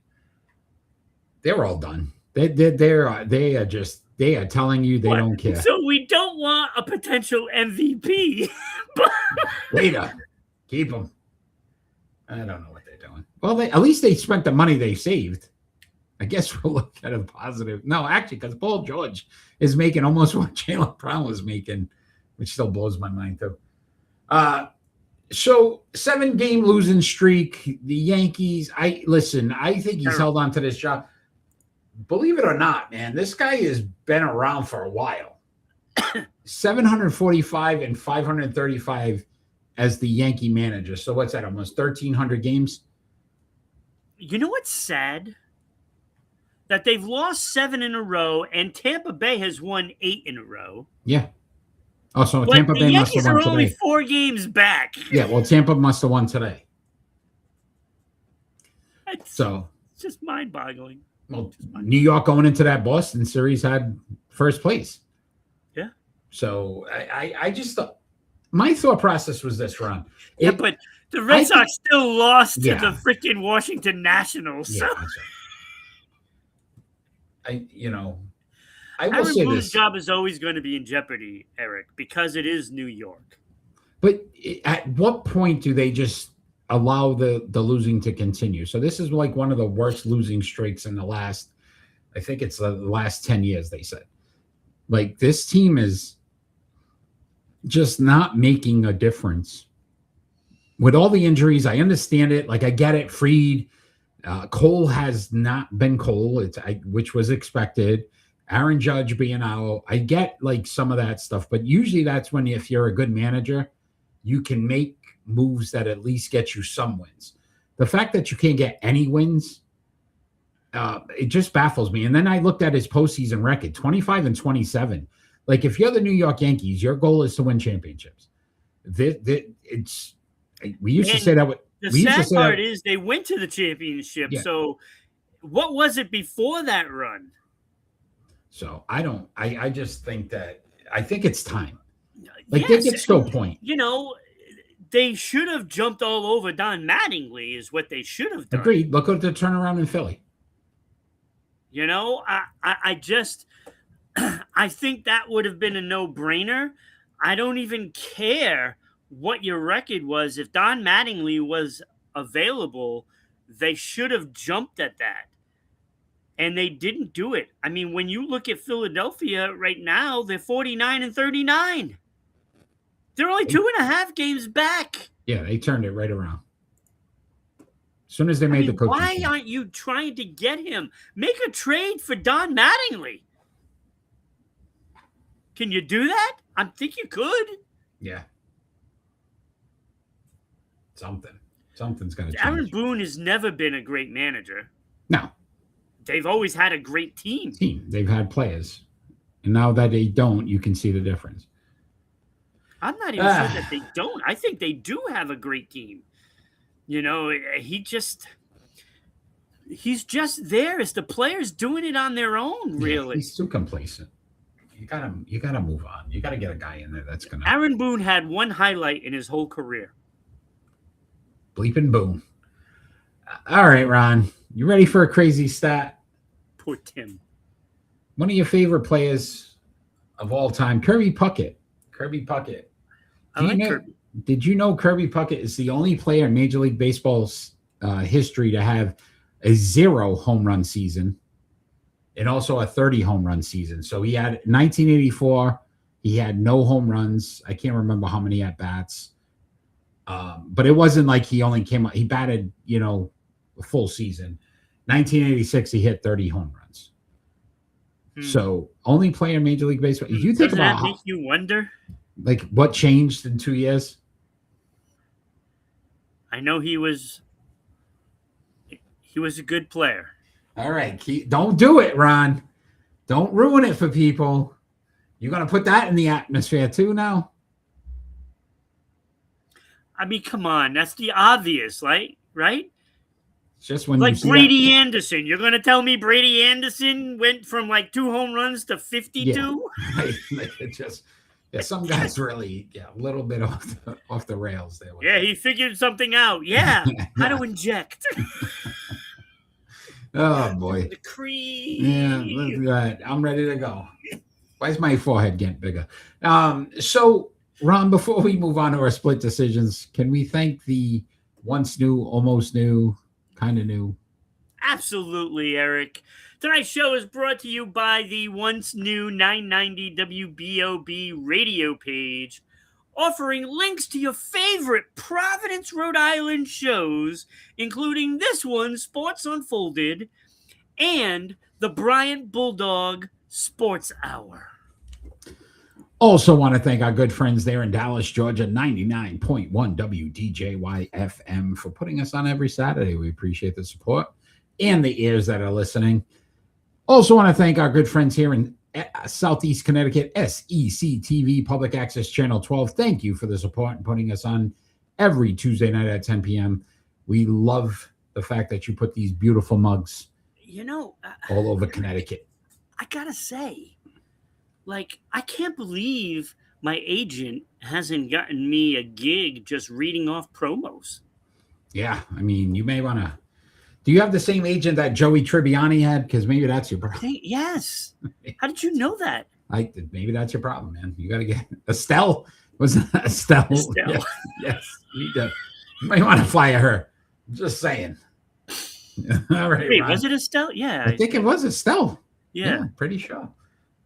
They're all done. They are telling you they don't care.
So we don't want a potential MVP.
Later, keep him. I don't know what they're doing. Well, at least they spent the money they saved. I guess we'll look at a positive. No, actually, because Paul George is making almost what Jaylen Brown was making, which still blows my mind too. So 7-game losing streak. The Yankees. I think he's held on to this job. Believe it or not, man, this guy has been around for a while. 745 and 535 as the Yankee manager. So what's that? Almost 1,300 games.
You know what's sad? That they've lost 7 in a row, and Tampa Bay has won 8 in a row.
Yeah. Oh, so
but
Tampa Bay must have won today. The Yankees are
only 4 games back.
Yeah, well, Tampa must have won today.
It's just mind-boggling.
Well, New York going into that Boston series had first place.
Yeah.
So I just thought my thought process was this, Ron.
But the Red Sox still lost to the freaking Washington Nationals.
Yeah.
So.
I will say
Boone's job is always going to be in jeopardy, Eric, because it is New York.
But at what point do they just allow the losing to continue? So this is like one of the worst losing streaks in the last, I think it's the last 10 years, they said. Like, this team is just not making a difference. With all the injuries, I understand it. Like, I get it. Fried, Cole has not been Cole, which was expected. Aaron Judge being out. I get, like, some of that stuff. But usually that's when, if you're a good manager, you can make moves that at least get you some wins. The fact that you can't get any wins, it just baffles me. And then I looked at his postseason record, 25 and 27. Like, if you're the New York Yankees, your goal is to win championships. We used to say that.
The sad part is they went to the championship. Yeah. So what was it before that run?
So I just think I think it's time. Like, they get to a point.
They should have jumped all over Don Mattingly is what they should have done.
Agreed. Look at the turnaround in Philly.
I think that would have been a no-brainer. I don't even care what your record was. If Don Mattingly was available, they should have jumped at that. And they didn't do it. I mean, when you look at Philadelphia right now, they're 49 and 39. They're only 2.5 games back.
Yeah, they turned it right around. As soon as they made the coaching
why aren't you trying to get him? Make a trade for Don Mattingly. Can you do that? I think you could.
Yeah. Something's going to change.
Aaron Boone has never been a great manager.
No.
They've always had a great team.
They've had players. And now that they don't, you can see the difference.
I'm not even sure that they don't. I think they do have a great team. He's just there. It's the players doing it on their own, really.
He's too complacent. You gotta move on. You gotta get a guy in there that's gonna.
Aaron Boone had one highlight in his whole career.
Bleeping Boone. All right, Ron. You ready for a crazy stat?
Poor Tim.
One of your favorite players of all time, Kirby Puckett. Kirby Puckett.
Kirby.
Did you know Kirby Puckett is the only player in Major League Baseball's history to have a 0 home run season and also a 30 home run season? So he had 1984, he had no home runs. I can't remember how many at bats. But it wasn't like he only came out. He batted, a full season. 1986, he hit 30 home runs. So only player in Major League Baseball. If you think about
that make you wonder?
Like, what changed in 2 years?
I know he was a good player.
All right. Don't do it, Ron. Don't ruin it for people. You're going to put that in the atmosphere too now?
I mean, come on. That's the obvious, right?
It's just when
like Brady Anderson. You're going to tell me Brady Anderson went from like 2 home runs to 52?
Yeah, some guys really, a little bit off the rails there.
Yeah, he figured something out. Yeah, how to inject.
Oh, boy.
The cream.
Yeah, look at that. I'm ready to go. Why is my forehead getting bigger? So, Ron, before we move on to our split decisions, can we thank the once new, almost new, kind of new?
Absolutely, Eric. Tonight's show is brought to you by the once new 990 WBOB radio page offering links to your favorite Providence, Rhode Island shows, including this one, Sports Unfolded, and the Bryant Bulldog Sports Hour.
Also want to thank our good friends there in Dallas, Georgia, 99.1 WDJY FM for putting us on every Saturday. We appreciate the support and the ears that are listening. Also want to thank our good friends here in Southeast Connecticut, S6E27 Public Access Channel 12. Thank you for the support and putting us on every Tuesday night at 10 p.m. We love the fact that you put these beautiful mugs, all over Connecticut.
I gotta say, I can't believe my agent hasn't gotten me a gig just reading off promos.
Yeah, I mean, you may want to. Do you have the same agent that Joey Tribbiani had? Because maybe that's your problem.
Yes. How did you know that?
Maybe that's your problem, man. You got to get Estelle. Was it Estelle?
Estelle.
Yes. You might want to fire her. I'm just saying. All right.
Wait,
Ron.
was it Estelle? Yeah.
I think it was Estelle.
Yeah.
Pretty sure.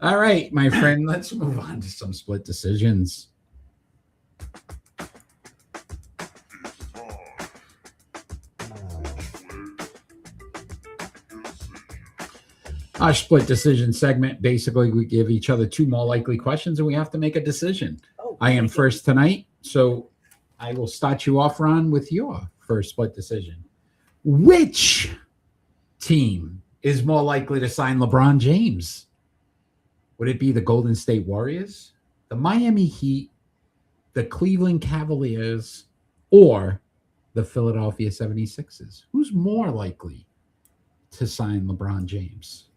All right, my friend. Let's move on to some split decisions. Our split decision segment, basically, we give each other two more likely questions, and we have to make a decision. I am first tonight, so I will start you off, Ron, with your first split decision. Which team is more likely to sign LeBron James? Would it be the Golden State Warriors, the Miami Heat, the Cleveland Cavaliers, or the Philadelphia 76ers? Who's more likely to sign LeBron James?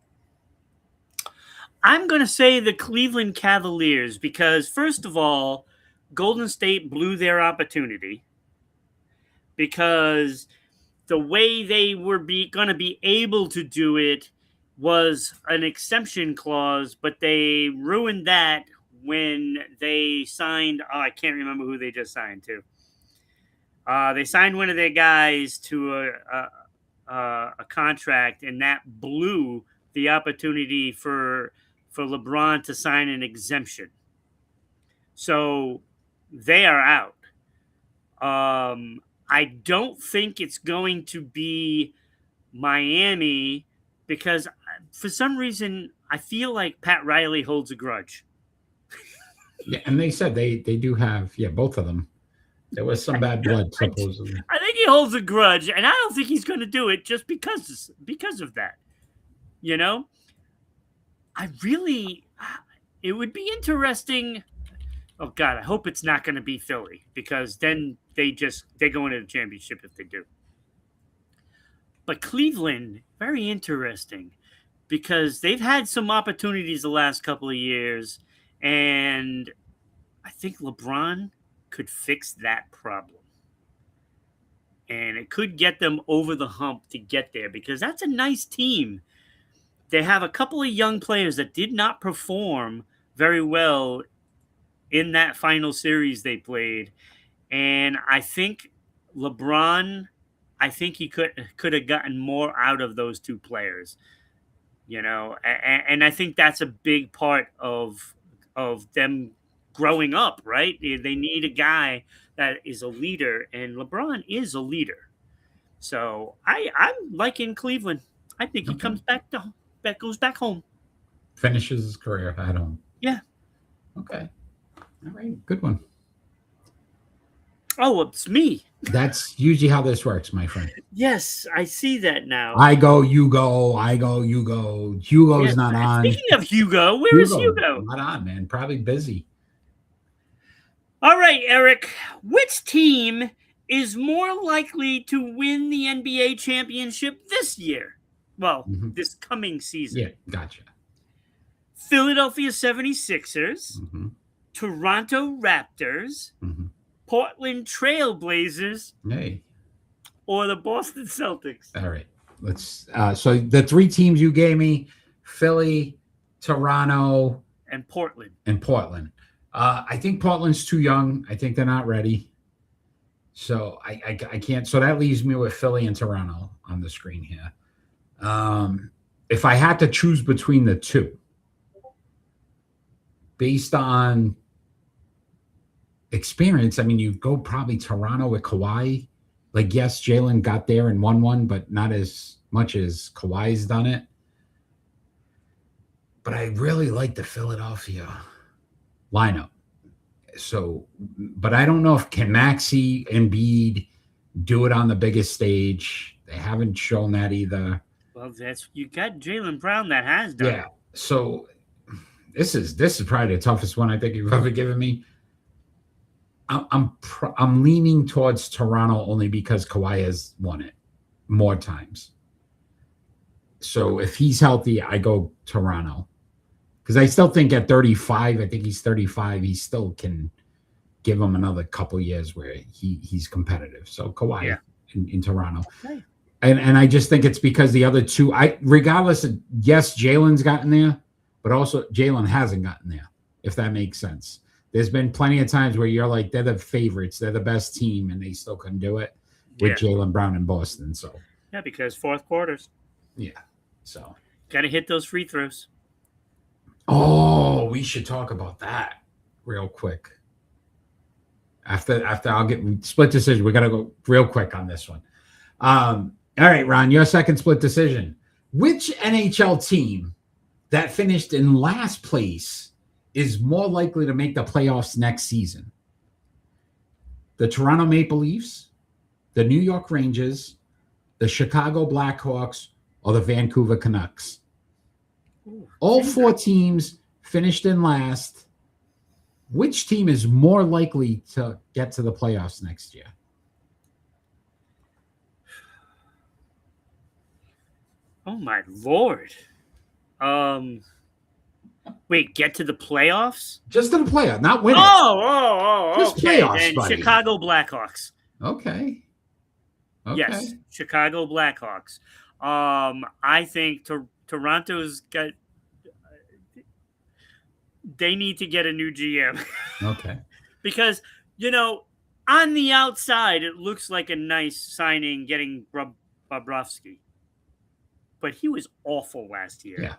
I'm going to say the Cleveland Cavaliers because, first of all, Golden State blew their opportunity because the way they were going to be able to do it was an exemption clause, but they ruined that when they signed I can't remember who they just signed to. They signed one of their guys to a contract, and that blew the opportunity for LeBron to sign an exemption. So they are out. I don't think it's going to be Miami because for some reason I feel like Pat Riley holds a grudge.
Yeah, and they said they do have, both of them. There was some bad blood, supposedly.
I think he holds a grudge, and I don't think he's going to do it just because of that. It would be interesting. Oh God, I hope it's not going to be Philly because then they go into the championship if they do. But Cleveland, very interesting because they've had some opportunities the last couple of years, and I think LeBron could fix that problem. And it could get them over the hump to get there because that's a nice team. They have a couple of young players that did not perform very well in that final series they played. And I think LeBron, he could have gotten more out of those two players, and I think that's a big part of them growing up, right? They need a guy that is a leader, and LeBron is a leader. So I'm liking Cleveland. I think he comes goes back home.
Finishes his career at home.
Yeah.
Okay. All right. Good one.
Oh, it's me.
That's usually how this works, my friend.
Yes, I see that now.
I go, you go. I go, you go. Hugo's not on.
Speaking of Hugo, where is Hugo?
Not on, man. Probably busy.
All right, Eric. Which team is more likely to win the NBA championship this year? Well, this coming season.
Yeah, gotcha.
Philadelphia 76ers, Toronto Raptors, Portland Trailblazers, or the Boston Celtics.
All right. Let's so the three teams you gave me, Philly, Toronto,
and Portland.
I think Portland's too young. I think they're not ready. So I can't. So that leaves me with Philly and Toronto on the screen here. If I had to choose between the two, based on experience, I mean, you go probably Toronto with Kawhi. Like, yes, Jalen got there and won one, but not as much as Kawhi's done it. But I really like the Philadelphia lineup. So, but I don't know if can Maxey and Embiid do it on the biggest stage. They haven't shown that either.
Well, you got Jaylen Brown that has done it.
So this is probably the toughest one I think you've ever given me. I'm leaning towards Toronto only because Kawhi has won it more times. So if he's healthy, I go Toronto. Because I still think at 35, I think he's 35, he still can give him another couple years where he's competitive. So Kawhi in Toronto. Okay. And I just think it's because the other two, regardless of, yes, Jalen's gotten there, but also Jalen hasn't gotten there, if that makes sense. There's been plenty of times where you're like, they're the favorites, they're the best team, and they still couldn't do it with Jaylen Brown in Boston. So
because fourth quarters. Yeah.
So
got to hit those free throws.
Oh, we should talk about that real quick. After I'll get split decision, we got to go real quick on this one. All right, Ron, your second split decision. Which NHL team that finished in last place is more likely to make the playoffs next season? The Toronto Maple Leafs, the New York Rangers, the Chicago Blackhawks, or the Vancouver Canucks? All four teams finished in last. Which team is more likely to get to the playoffs next year?
Oh my Lord. Wait, get to the playoffs?
Just to the playoffs, not winning. Just
okay.
Playoffs,
and
buddy.
Chicago Blackhawks.
Okay.
Yes, Chicago Blackhawks. I think Toronto's got. They need to get a new GM.
Okay.
Because, on the outside, it looks like a nice signing getting Bobrovsky. But he was awful last year.
Yeah.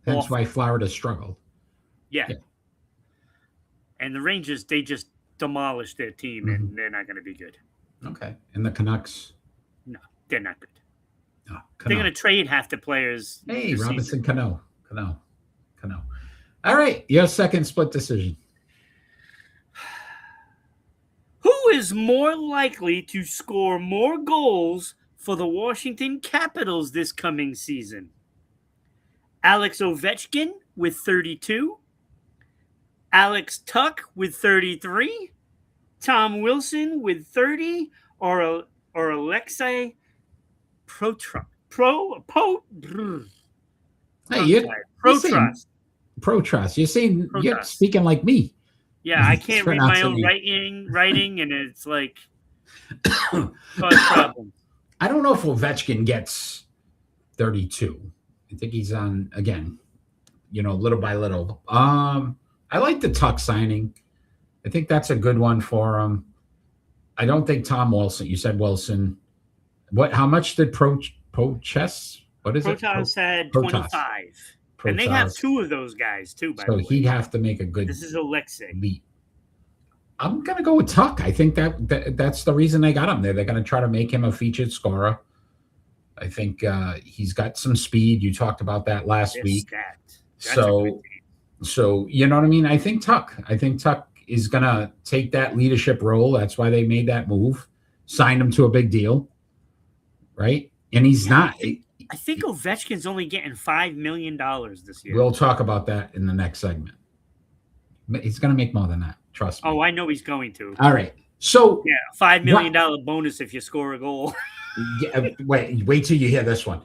That's why Florida struggled.
Yeah. And the Rangers, they just demolished their team, and they're not going to be good.
Okay. And the Canucks?
No, they're not good.
No,
they're going to trade half the players.
Hey, Robinson Cano. All right. Your second split decision.
Who is more likely to score more goals for the Washington Capitals this coming season? Alex Ovechkin with 32, Alex Tuch with 33, Tom Wilson with 30, or Alexei Protrust.
You're speaking like me.
Yeah, I can't read my own writing, and it's like cause problems.
I don't know if Ovechkin gets 32. I think he's on again, little by little. I like the Tuch signing. I think that's a good one for him. I don't think Tom Wilson. You said Wilson. How much did Prochess? What is it?
Protas had 25. And they have two of those guys, too, by the way.
So he'd have to make a good...
This is Alexei.
Beat. I'm going to go with Tuch. I think that's the reason they got him there. They're going to try to make him a featured scorer. I think he's got some speed. You talked about that last week. So you know what I mean? I think Tuch is going to take that leadership role. That's why they made that move. Signed him to a big deal. Right? And he's not...
I think Ovechkin's only getting $5 million this year.
We'll talk about that in the next segment. But he's going to make more than that. Trust me.
Oh, I know he's going to.
All right. So
$5 million bonus if you score a goal.
Wait till you hear this one.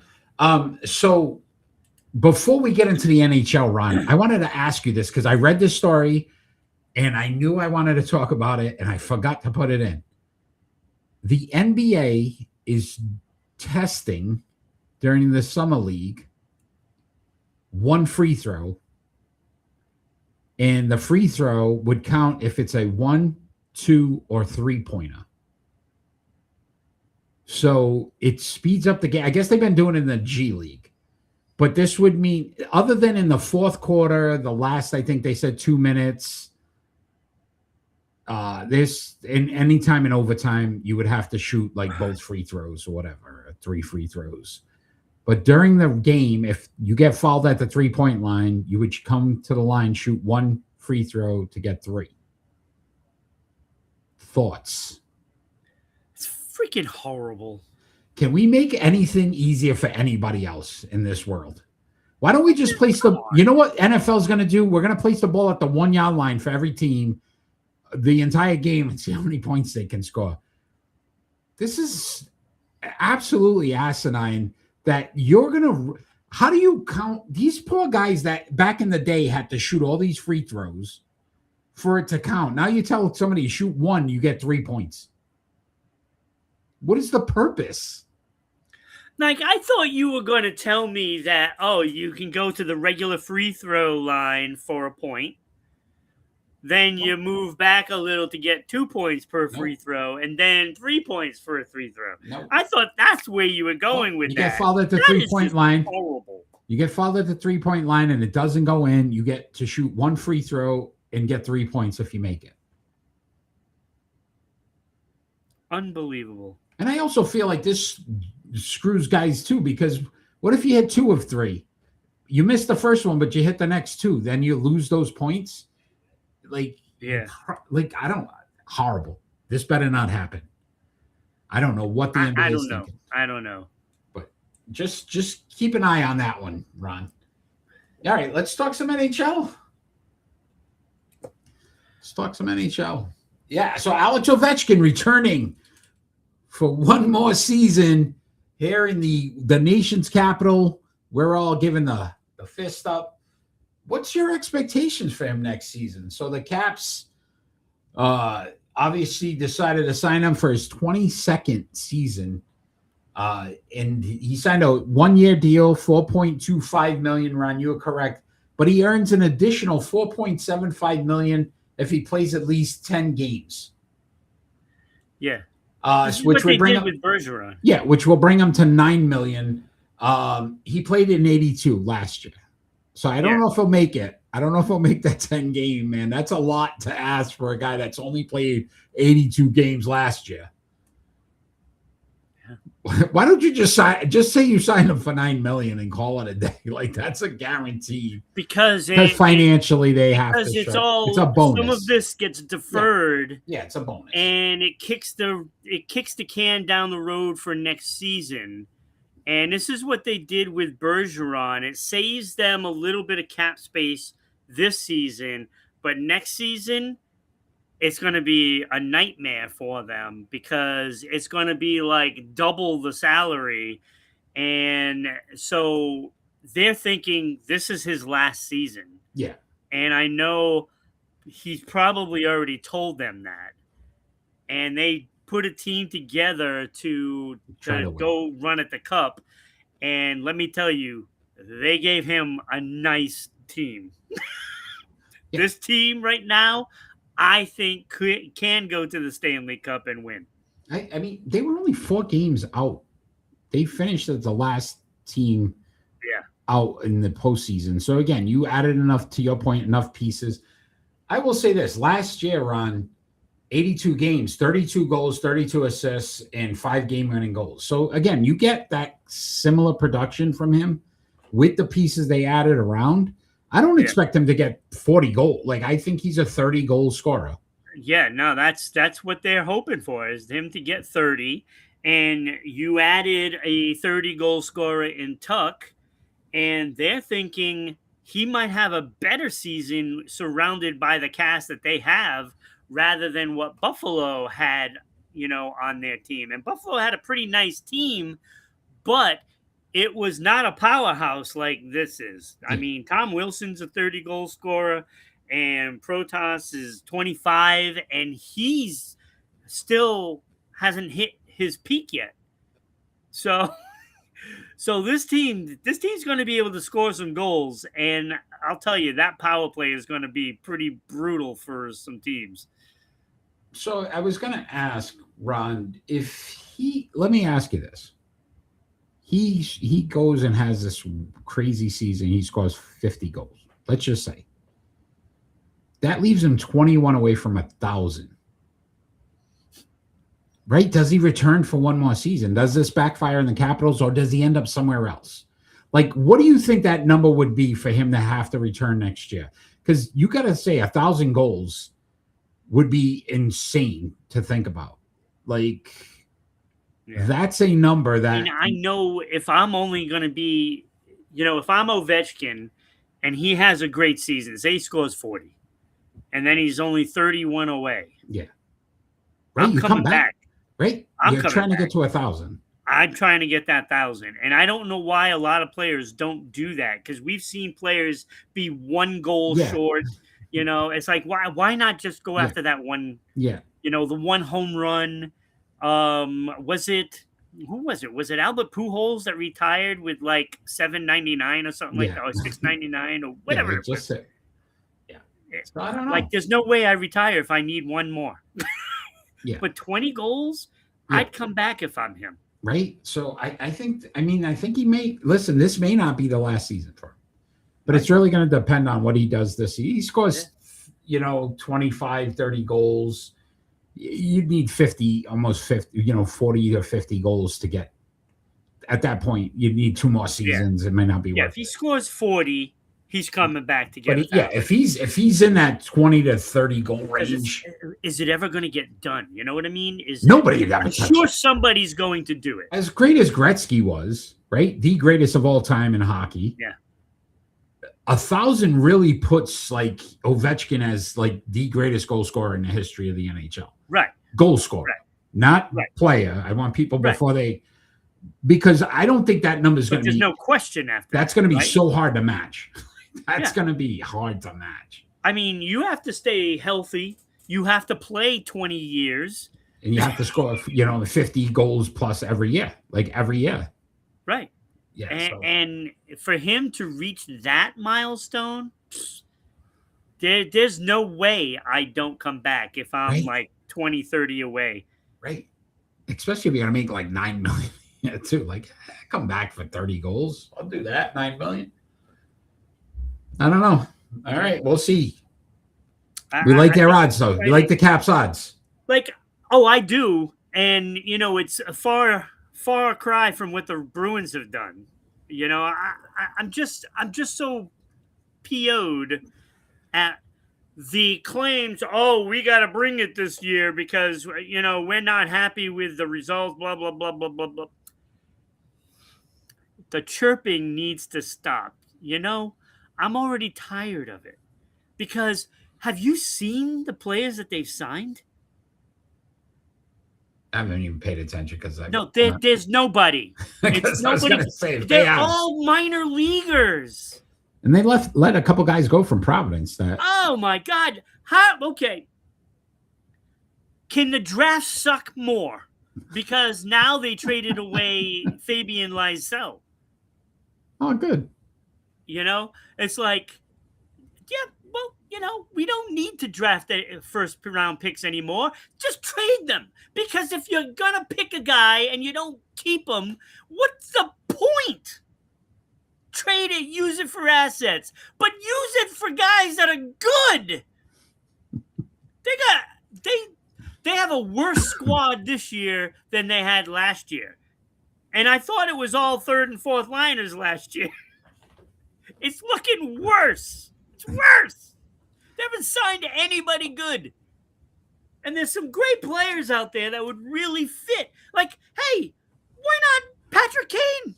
So before we get into the NHL, Ron, I wanted to ask you this because I read this story and I knew I wanted to talk about it and I forgot to put it in. The NBA is testing during the summer league, one free throw, and the free throw would count if it's a 1, 2, or 3-pointer. So it speeds up the game. I guess they've been doing it in the G League, but this would mean, other than in the fourth quarter, the last, I think they said 2 minutes, This in any time in overtime, you would have to shoot like both free throws or whatever, 3 free throws. But during the game, if you get fouled at the 3-point line, you would come to the line, shoot 1 free throw to get 3. Thoughts?
It's freaking horrible.
Can we make anything easier for anybody else in this world? Why don't we just place the, you know what NFL is going to do? We're going to place the ball at the 1-yard line for every team the entire game and see how many points they can score. This is absolutely asinine that you're going to, how do you count these poor guys that back in the day had to shoot all these free throws for it to count? Now you tell somebody you shoot 1, you get 3 points. What is the purpose?
Like, I thought you were going to tell me that, oh, you can go to the regular free throw line for a point. Then you move back a little to get 2 points per free throw, and then 3 points for a free throw. I thought that's where you were going with that.
You get fouled at the 3-point line.
Horrible.
You get fouled at the 3-point line, and it doesn't go in. You get to shoot 1 free throw and get 3 points if you make it.
Unbelievable.
And I also feel like this screws guys too, because what if you hit 2 of 3? You missed the first one, but you hit the next 2. Then you lose those points. Like,
yeah,
like I don't. Horrible. This better not happen. I don't know what the NBA is thinking.
I don't know.
But just keep an eye on that one, Ron. All right, let's talk some NHL. Yeah, so Alex Ovechkin returning for one more season here in the nation's capital. We're all giving the fist up. What's your expectations for him next season? So the Caps obviously decided to sign him for his 22nd season. And he signed a 1-year deal, $4.25 million, Ron, you are correct. But he earns an additional $4.75 million if he plays at least 10 games.
Yeah.
Which would bring him
with Bergeron.
Yeah, which will bring him to $9 million. He played in 82 last year. So I don't know if he'll make it. I don't know if he'll make that 10 game, man. That's a lot to ask for a guy that's only played 82 games last year. Yeah. Why don't you just say you signed him for $9 million and call it a day? Like, that's a guarantee.
Because
financially they have to.
It's a
bonus.
Some of this gets deferred.
Yeah, it's a bonus.
And it kicks the can down the road for next season. And this is what they did with Bergeron. It saves them a little bit of cap space this season, but next season, it's going to be a nightmare for them because it's going to be like double the salary. And so they're thinking this is his last season.
Yeah.
And I know he's probably already told them that. And they put a team together to go run at the Cup. And let me tell you, they gave him a nice team. This team right now, I think can go to the Stanley Cup and win.
I mean, they were only 4 games out. They finished as the last team out in the postseason. So again, you added enough, to your point, enough pieces. I will say this. Last year, Ron, 82 games, 32 goals, 32 assists, and 5 game-winning goals. So, again, you get that similar production from him with the pieces they added around. I don't expect him to get 40 goals. Like, I think he's a 30-goal scorer.
Yeah, no, that's what they're hoping for, is him to get 30. And you added a 30-goal scorer in Tuck, and they're thinking he might have a better season surrounded by the cast that they have rather than what Buffalo had, on their team. And Buffalo had a pretty nice team, but it was not a powerhouse like this is. I mean, Tom Wilson's a 30-goal scorer, and Protas is 25, and he's still hasn't hit his peak yet. So this team's going to be able to score some goals, and I'll tell you, that power play is going to be pretty brutal for some teams.
So I was going to ask, Ron, let me ask you this. He goes and has this crazy season. He scores 50 goals. Let's just say. That leaves him 21 away from 1,000. Right? Does he return for one more season? Does this backfire in the Capitals, or does he end up somewhere else? Like, what do you think that number would be for him to have to return next year? Because you got to say 1,000 goals would be insane to think about. Like, that's a number that
I know if I'm only going to be, if I'm Ovechkin and he has a great season, say he scores 40, and then he's only 31 away.
Yeah. Right.
I'm coming back.
Right. You're trying to get to 1,000. I'm
trying to get that 1,000. And I don't know why a lot of players don't do that, because we've seen players be one goal short. It's like, why not just go after that one? Yeah. The one home run. Who was it? Was it Albert Pujols that retired with like $7.99 or something like that, or $6.99 or whatever? So I don't know. Like, there's no way I retire if I need one more. But 20 goals, I'd come back if I'm him.
Right. So I think he may listen. This may not be the last season for him, but it's really going to depend on what he does this season. He scores, 25, 30 goals. You'd need 50, almost 50, 40 or 50 goals to get. At that point, you'd need 2 more seasons. It may not be worth it.
If he scores 40, he's coming back to get it.
If he's in that 20 to 30 goal range,
is it ever going to get done? You know what I mean?
I'm
sure somebody's going to do it.
As great as Gretzky was, right? The greatest of all time in hockey.
Yeah.
1,000 really puts like Ovechkin as like the greatest goal scorer in the history of the NHL.
Right.
Goal scorer, not player. I want people before because I don't think that number is going to be.
There's no question after
that's going to be so hard to match. That's going to be hard to match.
I mean, you have to stay healthy. You have to play 20 years.
And you have to score, 50 goals plus every year.
Right.
Yeah.
And for him to reach that milestone, there's no way I don't come back if I'm like 20, 30 away.
Right. Especially if you're going to make like $9 million too. Like, come back for 30 goals. I'll do that. $9 million. I don't know. All right. We'll see. We like their odds, though. You like the Caps odds.
I do. And, it's a far cry from what the Bruins have done. I'm just so PO'd at the claims, we got to bring it this year because, we're not happy with the results, blah, blah, blah, blah, blah, blah. The chirping needs to stop. I'm already tired of it. Because have you seen the players that they've signed?
I haven't even paid attention because
there's nobody. It's nobody. They're all minor leaguers.
And they let a couple guys go from Providence.
Oh my God! Okay. Can the draft suck more? Because now they traded away Fabian Lysell.
Oh, good.
It's like, we don't need to draft the first round picks anymore. Just trade them. Because if you're going to pick a guy and you don't keep him, what's the point? Trade it, use it for assets, but use it for guys that are good. They have a worse squad this year than they had last year. And I thought it was all third and fourth liners last year. It's looking worse. It's worse. They haven't signed anybody good. And there's some great players out there that would really fit. Like, hey, why not Patrick Kane?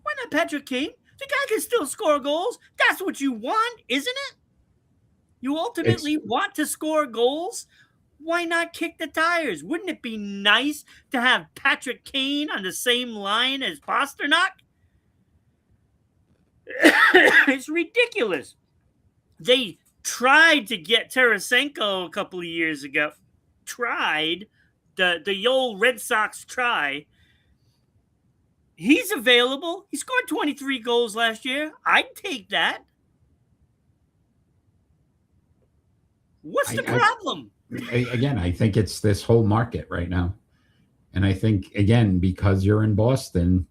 Why not Patrick Kane? The guy can still score goals. That's what you want, isn't it? You ultimately want to score goals. Why not kick the tires? Wouldn't it be nice to have Patrick Kane on the same line as Pasternak? It's ridiculous. They tried to get Tarasenko a couple of years ago. The old Red Sox try. He's available. He scored 23 goals last year. I'd take that. What's the problem?
I think it's this whole market right now. And I think, again, because you're in Boston,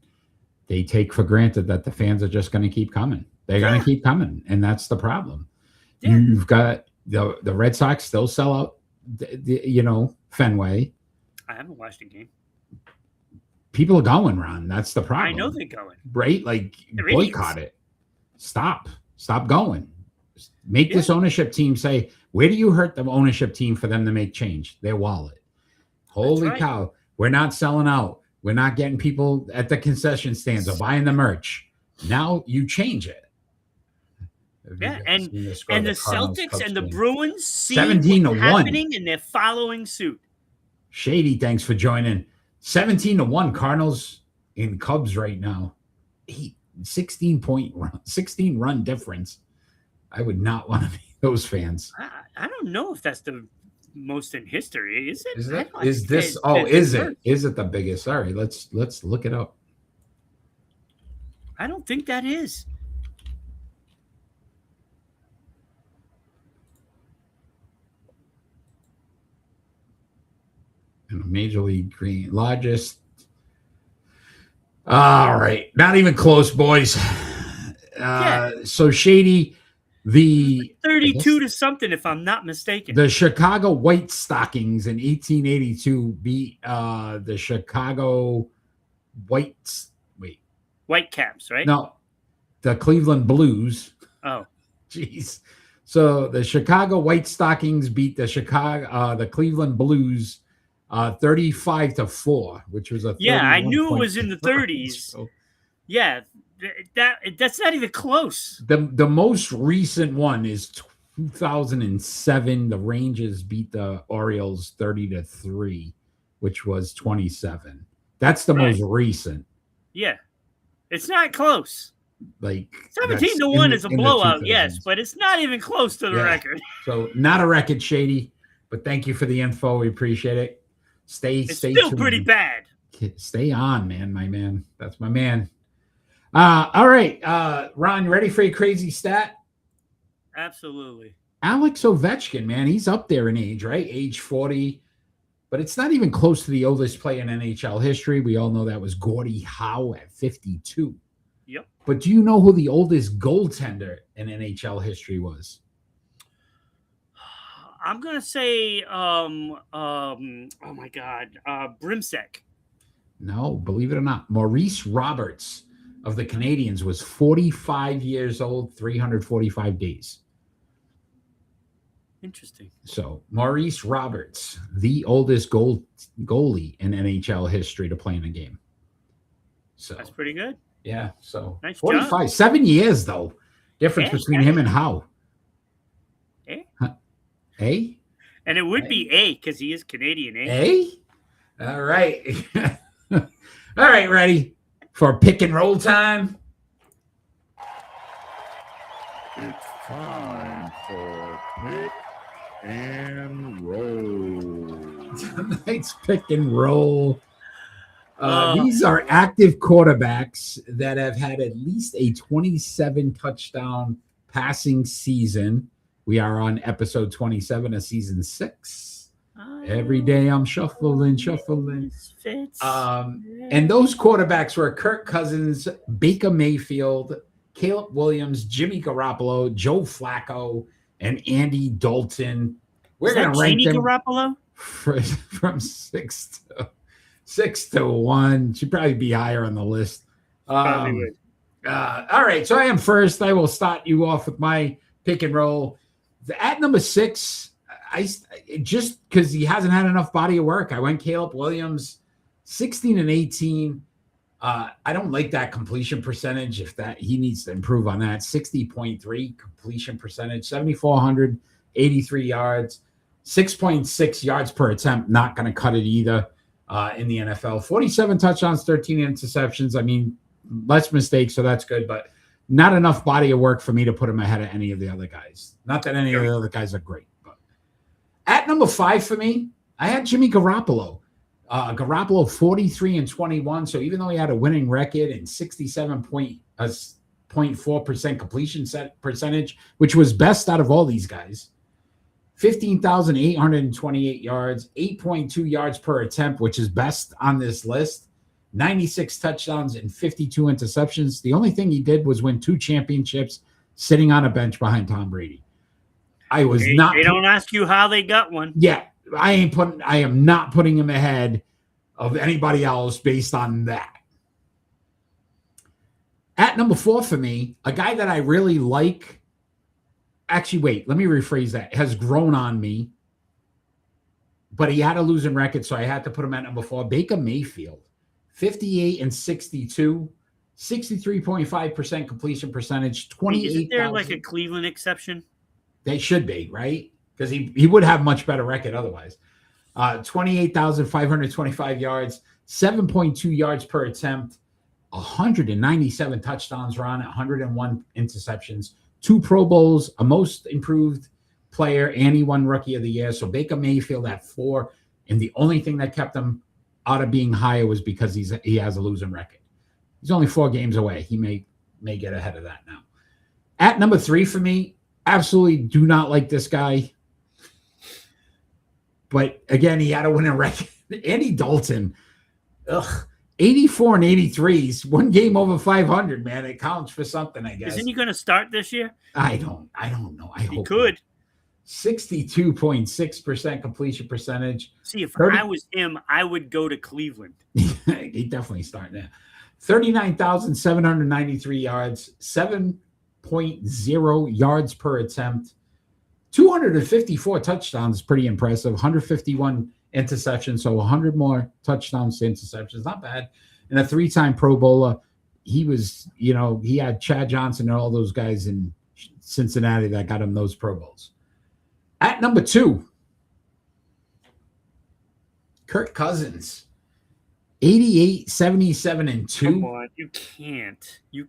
they take for granted that the fans are just going to keep coming. They're going to keep coming. And that's the problem. Yeah. You've got The Red Sox still sell out, Fenway.
I haven't watched a game.
People are going, Ron. That's the problem.
I know they're going.
Right? Like, boycott it. Stop going. Make this ownership team say, where do you hurt the ownership team for them to make change? Their wallet. Holy cow. We're not selling out. We're not getting people at the concession stands or buying the merch. Now you change it.
Yeah, and the Celtics and the Bruins see
17
what's
to 1
happening, and they're following suit.
Shady, thanks for joining. 17-1 Cardinals in Cubs right now. 16 run difference. I would not want to be those fans.
I don't know if that's the most in history. Is it?
Is this? Is it? Is it the biggest? Sorry, let's look it up.
I don't think that is.
And Major League Green largest. All right, not even close, boys. So Shady, the
32 to something, if I'm not mistaken.
The Chicago White Stockings in 1882 beat the Chicago Whitecaps,
right?
No, the Cleveland Blues.
Oh,
jeez. So the Chicago White Stockings beat the Cleveland Blues 35-4, which was
I knew it was in the 30s. So, yeah, that's not even close.
The most recent one is 2007. The Rangers beat the Orioles 30-3, which was 27. That's the most recent.
Yeah, it's not close.
Like
17-1 is a blowout, yes, but it's not even close to the record.
So not a record, Shady. But thank you for the info. We appreciate it. It's
still
tuned.
pretty bad.
Stay on, man, my man. That's my man. All right, Ron, you ready for your crazy stat?
Absolutely.
Alex Ovechkin, man, he's up there in age, right? Age 40, but it's not even close to the oldest player in NHL history. We all know that was Gordie Howe at 52.
Yep.
But do you know who the oldest goaltender in NHL history was?
I'm gonna say, oh my God, Brimsek.
No, believe it or not, Maurice Roberts of the Canadiens was 45 years old, 345 days.
Interesting.
So Maurice Roberts, the oldest goalie in NHL history to play in a game. So
that's pretty good.
Yeah. So
nice
45,
job.
7 years though. Difference between him and Howe. A?
And it would be A because he is Canadian.
A? All right. All right, ready for pick and roll time?
It's time for pick and roll.
Tonight's pick and roll. These are active quarterbacks that have had at least a 27 touchdown passing season. We are on episode 27 of season 6. Every day I'm shuffling. And those quarterbacks were Kirk Cousins, Baker Mayfield, Caleb Williams, Jimmy Garoppolo, Joe Flacco, and Andy Dalton. We're going to rank them
Garoppolo?
From 6 to 1. Should probably be higher on the list. All right, so I am first. I will start you off with my pick and roll. At number 6, I just because he hasn't had enough body of work, I went Caleb Williams, 16 and 18. I don't like that completion percentage. He needs to improve on that. 60.3 completion percentage, 7,483 yards, 6.6 yards per attempt. Not going to cut it either in the NFL. 47 touchdowns, 13 interceptions. I mean, less mistakes, so that's good, but not enough body of work for me to put him ahead of any of the other guys. Not that any of the other guys are great. But at number 5 for me, I had Jimmy Garoppolo. Garoppolo 43 and 21. So even though he had a winning record and 67.4% completion percentage, which was best out of all these guys, 15,828 yards, 8.2 yards per attempt, which is best on this list. 96 touchdowns and 52 interceptions. The only thing he did was win 2 championships sitting on a bench behind Tom Brady. I was not.
They don't ask you how they got one.
Yeah, I am not putting him ahead of anybody else based on that. At number 4 for me, a guy that I really like. Actually, wait, let me rephrase that. Has grown on me, but he had a losing record, so I had to put him at number 4. Baker Mayfield, 58-62, 63.5% completion percentage, 28.
Isn't there like a Cleveland exception?
They should be, right? Because he would have much better record otherwise. 28,525 yards, 7.2 yards per attempt, 197 touchdowns run, 101 interceptions, 2 Pro Bowls, a most improved player, and he won Rookie of the Year. So Baker Mayfield at 4, and the only thing that kept him out of being higher was because he has a losing record. He's only 4 games away. He may get ahead of that now. At number 3 for me, absolutely do not like this guy. But again, he had a winning record. Andy Dalton, 84 and 83s, 1 game over 500, man. It counts for something, I guess.
Isn't he going to start this year?
I don't know. I hope
he could.
62.6% completion percentage.
See, if I was him, I would go to Cleveland.
He'd definitely start there. 39,793 yards, 7.0 yards per attempt, 254 touchdowns, pretty impressive. 151 interceptions, so 100 more touchdowns to interceptions, not bad. And a 3-time Pro Bowler. He was, he had Chad Johnson and all those guys in Cincinnati that got him those Pro Bowls. At number 2, Kirk Cousins, 88, 77, and 2.
Come on, you can't do it.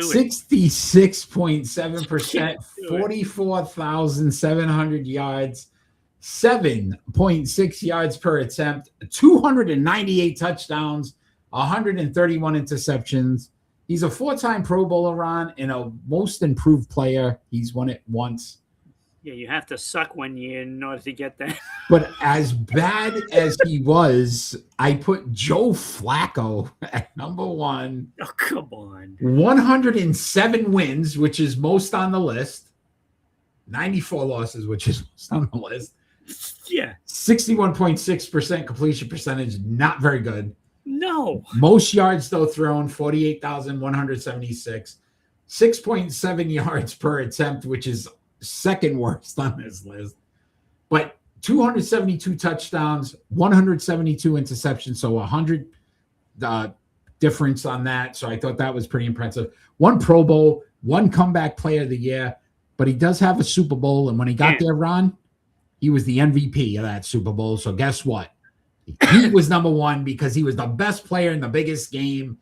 66.7%, 44,700 yards, 7.6 yards per attempt, 298 touchdowns, 131 interceptions. He's a 4-time Pro Bowler, Ron, and a most improved player. He's won it once.
Yeah, you have to suck 1 year in order to get that.
But as bad as he was, I put Joe Flacco at number 1.
Oh, come on.
107 wins, which is most on the list. 94 losses, which is most on the list.
Yeah.
61.6% completion percentage, not very good.
No.
Most yards, though, thrown, 48,176. 6.7 yards per attempt, which is second worst on this list. But 272 touchdowns, 172 interceptions, so 100 difference on that. So I thought that was pretty impressive. 1 Pro Bowl, 1 comeback player of the year, but he does have a Super Bowl. And when he got there, Ron, he was the MVP of that Super Bowl. So guess what? He was number 1 because he was the best player in the biggest game.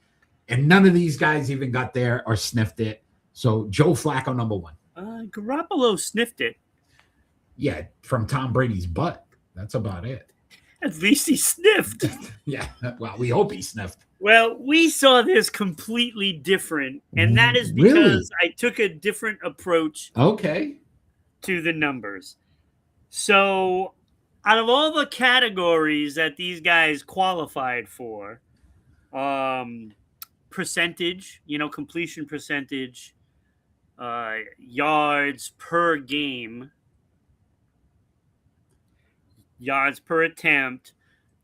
And none of these guys even got there or sniffed it. So Joe Flacco, number 1.
Garoppolo sniffed it.
Yeah, from Tom Brady's butt. That's about it.
At least he sniffed.
Yeah, well, we hope he sniffed.
Well, we saw this completely different, and that is because I took a different approach
to
the numbers. So, out of all the categories that these guys qualified for, percentage, completion percentage, yards per game, yards per attempt,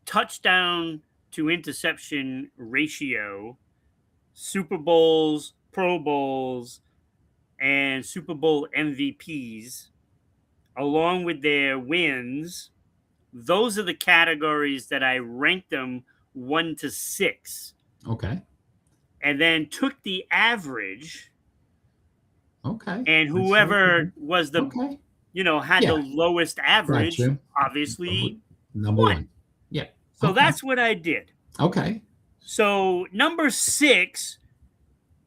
touchdown to interception ratio, Super Bowls, Pro Bowls, and Super Bowl MVPs, along with their wins. Those are the categories that I ranked them 1 to 6.
Okay.
And then took the average.
Okay.
And whoever was the, had the lowest average, obviously
number 1. Yeah.
So that's what I did.
Okay.
So number 6,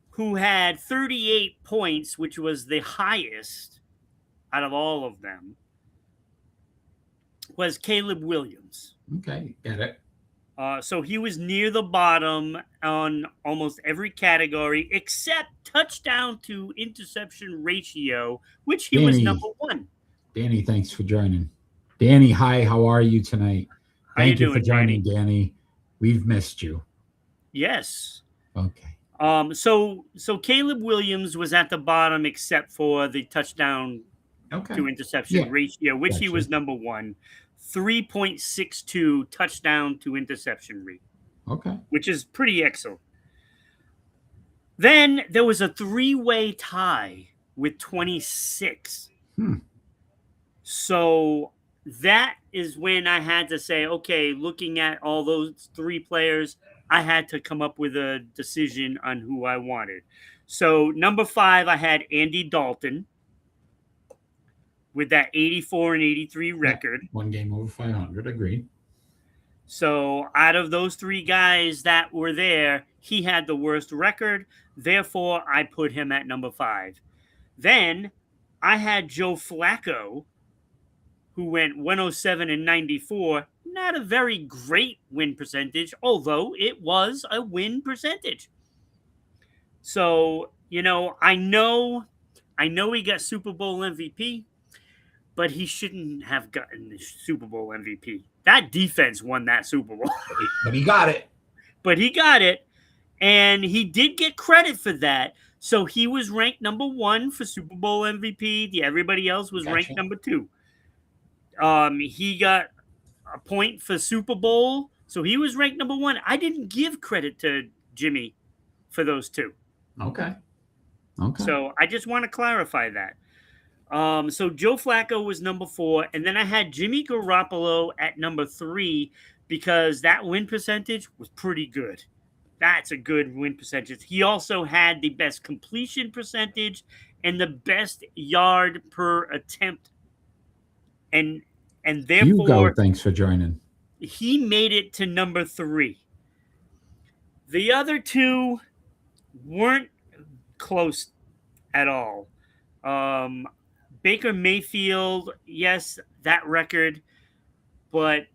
who had 38 points, which was the highest out of all of them, was Caleb Williams.
Okay, get it.
So he was near the bottom on almost every category except touchdown to interception ratio, which he was number 1.
Danny, thanks for joining. Danny, hi, how are you tonight? Thank you for joining, Danny. We've missed you.
Yes.
Okay.
So Caleb Williams was at the bottom except for the touchdown to interception ratio, which he was number 1. 3.62 touchdown to interception rate.
Okay.
Which is pretty excellent. Then there was a 3-way tie with 26. So that is when I had to say, okay, looking at all those 3 players, I had to come up with a decision on who I wanted. So number 5, I had Andy Dalton with that 84 and 83 record.
1 game over 500, agreed.
So out of those 3 guys that were there, he had the worst record. Therefore, I put him at number 5. Then I had Joe Flacco, who went 107 and 94. Not a very great win percentage, although it was a win percentage. So, I know he got Super Bowl MVP, but he shouldn't have gotten the Super Bowl MVP. That defense won that Super Bowl.
But he got it. And he did get credit for that. So he was ranked number 1 for Super Bowl MVP. Everybody else was ranked number 2. He got a point for Super Bowl. So he was ranked number 1. I didn't give credit to Jimmy for those 2. Okay. So I just want to clarify that. So Joe Flacco was number 4, and then I had Jimmy Garoppolo at number 3 because that win percentage was pretty good. That's a good win percentage. He also had the best completion percentage and the best yard per attempt. And therefore,
Hugo, thanks for joining.
He made it to number 3. The other 2 weren't close at all. Baker Mayfield, yes, that record, but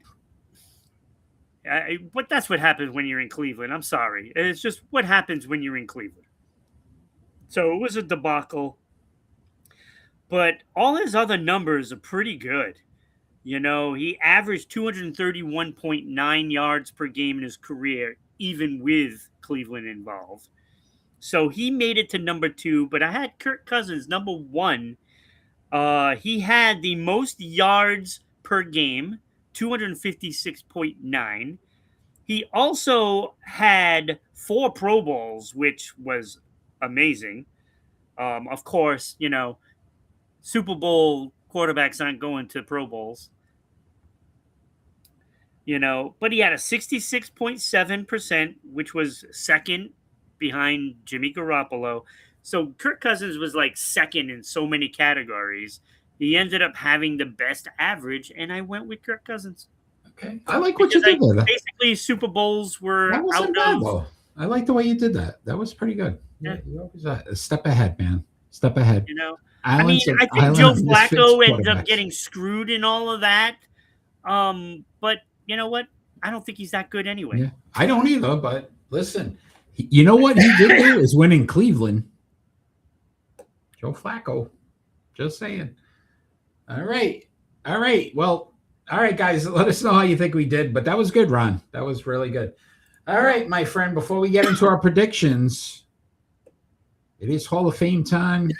that's what happens when you're in Cleveland. I'm sorry. It's just what happens when you're in Cleveland. So it was a debacle, but all his other numbers are pretty good. He averaged 231.9 yards per game in his career, even with Cleveland involved. So he made it to number 2, but I had Kirk Cousins number 1. He had the most yards per game, 256.9. He also had 4 Pro Bowls, which was amazing. Of course, Super Bowl quarterbacks aren't going to Pro Bowls. But he had a 66.7%, which was second behind Jimmy Garoppolo. So Kirk Cousins was like second in so many categories. He ended up having the best average, and I went with Kirk Cousins.
Okay. I like what you did there.
Basically, Super Bowls were
that wasn't bad, though. I like the way you did that. That was pretty good.
Yeah.
You're always a step ahead, man. Step ahead.
I think Joe Flacco ended up getting screwed in all of that. But you know what? I don't think he's that good anyway.
Yeah. I don't either, but listen. You know what he did there is win in Cleveland. Joe Flacco. Just saying. All right. Well, all right, guys. Let us know how you think we did. But that was good, Ron. That was really good. All right, my friend. Before we get into our predictions, it is Hall of Fame time.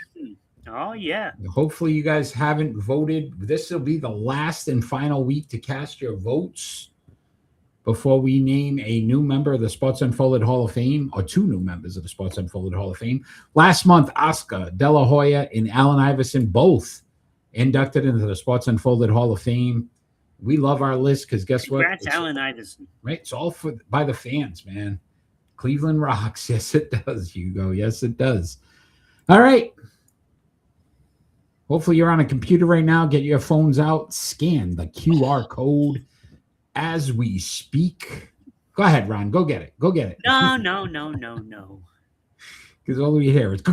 Oh, yeah.
Hopefully you guys haven't voted. This will be the last and final week to cast your votes before we name a new member of the Sports Unfolded Hall of Fame, or 2 new members of the Sports Unfolded Hall of Fame. Last month, Oscar De La Hoya and Allen Iverson both inducted into the Sports Unfolded Hall of Fame. We love our list because guess what?
Congrats, Allen Iverson.
Right? It's all by the fans, man. Cleveland rocks. Yes, it does, Hugo. Yes, it does. All right. Hopefully you're on a computer right now. Get your phones out. Scan the QR code as we speak. Go ahead, Ron. Go get it.
No.
Because all we hear is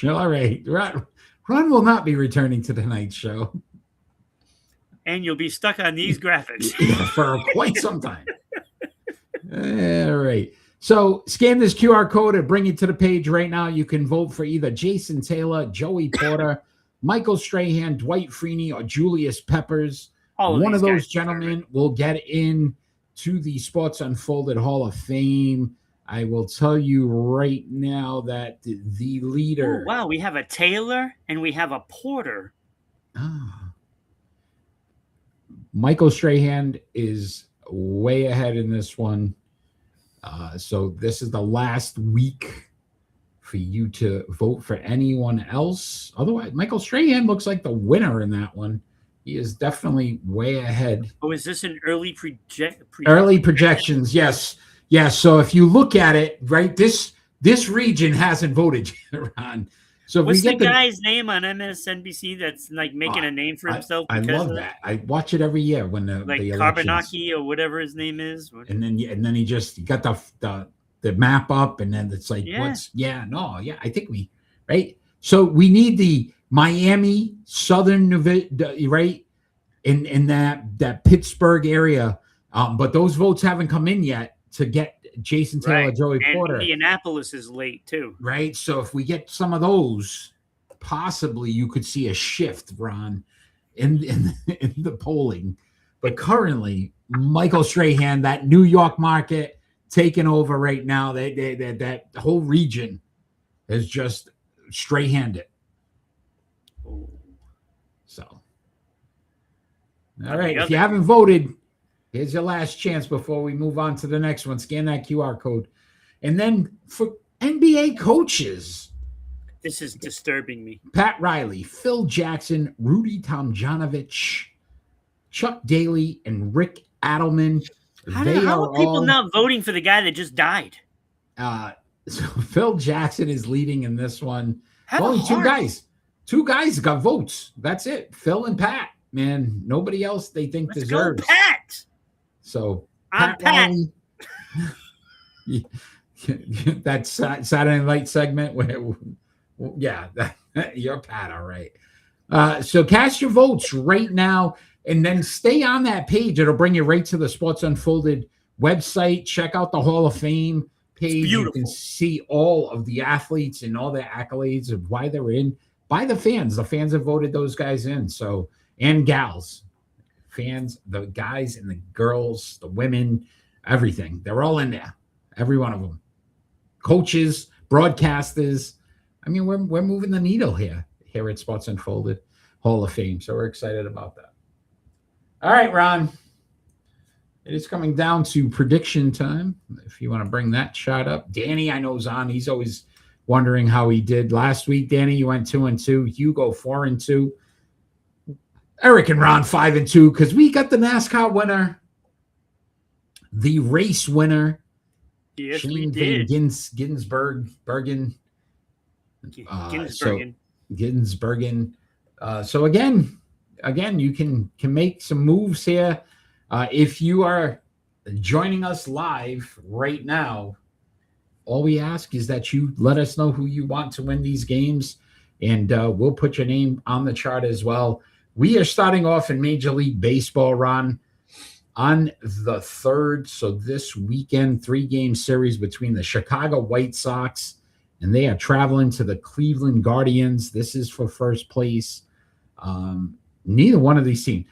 all right. Ron will not be returning to tonight's show.
And you'll be stuck on these graphics
for quite some time. All right. So scan this QR code and bring you to the page right now. You can vote for either Jason Taylor, Joey Porter, Michael Strahan, Dwight Freeney, or Julius Peppers. One of those gentlemen will get in to the Sports Unfolded Hall of Fame. I will tell you right now that the leader.
Oh, wow, we have a Taylor and we have a Porter.
Michael Strahan is way ahead in this one. So this is the last week for you to vote for anyone else. Otherwise, Michael Strahan looks like the winner in that one. He is definitely way ahead.
Oh, is this an early
early projections? Yes. Yes. So if you look at it, right, this region hasn't voted yet, Ron. So
what's the guy's name on MSNBC that's like making a name for himself?
I love that. I watch it every year when the
Carbonaki or whatever his name is.
And then he got the map up, and then it's like I think right. So we need the Miami, Southern, right, in that Pittsburgh area, but those votes haven't come in yet to get Jason Taylor, Joey Porter.
And Indianapolis is late too.
Right. So if we get some of those, possibly you could see a shift, Ron, in the polling. But currently, Michael Strahan, that New York market taking over right now, that whole region is just Strahan it. So all right. If you haven't voted, here's your last chance before we move on to the next one. Scan that QR code. And then for NBA coaches.
This is disturbing me.
Pat Riley, Phil Jackson, Rudy Tomjanovich, Chuck Daly, and Rick Adelman.
How are people not voting for the guy that just died?
So Phil Jackson is leading in this one. Only two guys got votes. That's it. Phil and Pat. Man, nobody else they think deserves.
Go, Pat.
So
Pat.
Riley, that Saturday Night segment where, you're Pat, all right. So cast your votes right now, and then stay on that page. It'll bring you right to the Sports Unfolded website. Check out the Hall of Fame page. You can see all of the athletes and all their accolades of why they're in by the fans. The fans have voted those guys in. So. And gals, fans, the guys and the girls, the women, everything. They're all in there. Every one of them. Coaches, broadcasters. I mean, we're moving the needle here at Sports Unfolded Hall of Fame. So we're excited about that. All right, Ron. It is coming down to prediction time. If you want to bring that shot up. Danny, I know, is on. He's always wondering how he did last week. Danny, you went 2-2. Hugo 4-2. Eric and Ron 5-2 because we got the NASCAR winner, the race winner.
Yes,
Shane
we did.
Ginsbergen. So again, you can make some moves here. If you are joining us live right now, all we ask is that you let us know who you want to win these games, and we'll put your name on the chart as well. We are starting off in Major League Baseball, Ron, on the 3rd. So this weekend, 3-game series between the Chicago White Sox, and they are traveling to the Cleveland Guardians. This is for first place. Neither one of these teams.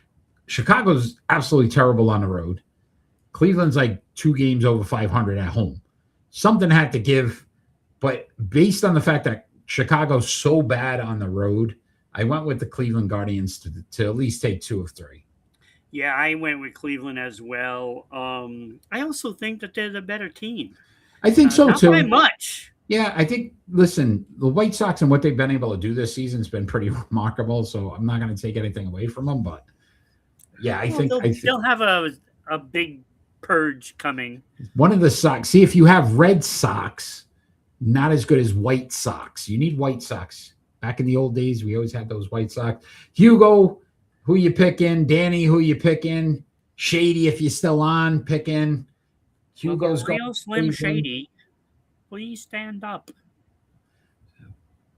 Chicago's absolutely terrible on the road. Cleveland's like 2 games over 500 at home. Something had to give, but based on the fact that Chicago's so bad on the road, I went with the Cleveland Guardians to at least take 2 of 3.
Yeah, I went with Cleveland as well. I also think that they're the better team.
I think so,
not
too.
Not by much.
Yeah, I think, listen, the White Sox and what they've been able to do this season has been pretty remarkable, so I'm not going to take anything away from them. But, yeah, I think
they'll have a big purge coming.
One of the Sox, see, if you have Red Sox, not as good as White Sox. You need White Sox. Back in the old days, we always had those White Sox. Hugo, who you picking? Danny, who you picking? Shady, if you're still on, picking. Hugo's going.
Real Slim Shady, please stand up.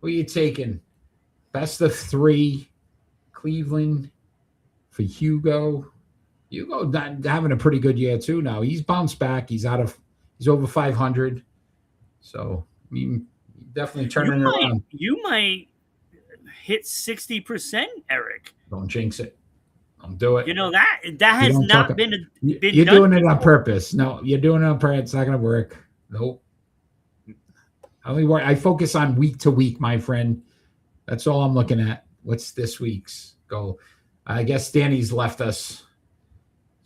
Who you taking? Best of 3, Cleveland for Hugo. Hugo having a pretty good year too. Now he's bounced back. He's over 500. So I mean, definitely turning around.
You might hit 60%, Eric.
Don't jinx it. Don't do it.
You know that has not been
You're
done
doing it
before.
on purpose. No, you're doing it on purpose. It's not going to work. Nope. I focus on week to week, my friend. That's all I'm looking at. What's this week's? go. I guess Danny's left us.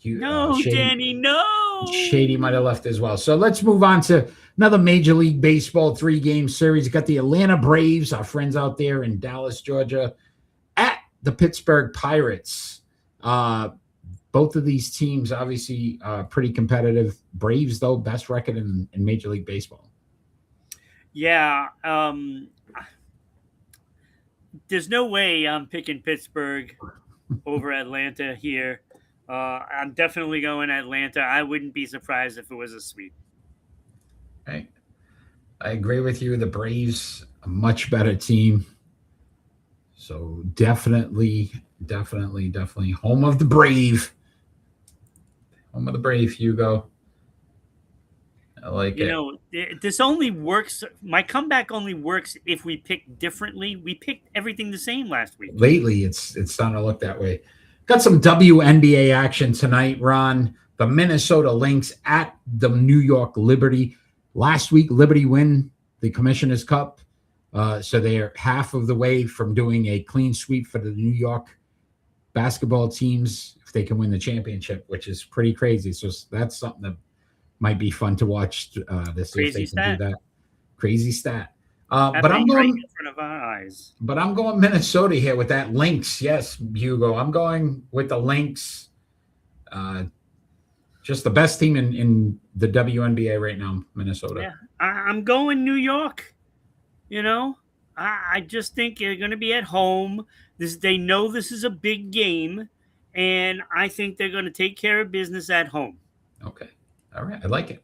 Danny, no.
Shady might have left as well. So let's move on to another Major League Baseball 3-game series. You got the Atlanta Braves, our friends out there in Dallas, Georgia, at the Pittsburgh Pirates. Both of these teams obviously pretty competitive. Braves, though, best record in Major League Baseball.
Yeah. There's no way I'm picking Pittsburgh over Atlanta here. I'm definitely going Atlanta. I wouldn't be surprised if it was a sweep.
Right. I agree with you. The Braves, a much better team. So definitely home of the Brave. Home of the Brave, Hugo. I like it.
This only works. My comeback only works if we pick differently. We picked everything the same last week.
Lately, it's starting to look that way. Got some WNBA action tonight, Ron. The Minnesota Lynx at the New York Liberty. Last week, Liberty win the Commissioner's Cup. So they're half of the way from doing a clean sweep for the New York basketball teams if they can win the championship, which is pretty crazy. So that's something that might be fun to watch this year if they can do that. Crazy stat. But I'm going
right in front of our eyes.
But I'm going Minnesota here with that Lynx. Yes, Hugo. I'm going with the Lynx. Just the best team in the WNBA right now, Minnesota.
Yeah, I'm going New York. I just think they're going to be at home. They know this is a big game, and I think they're going to take care of business at home.
Okay. All right. I like it.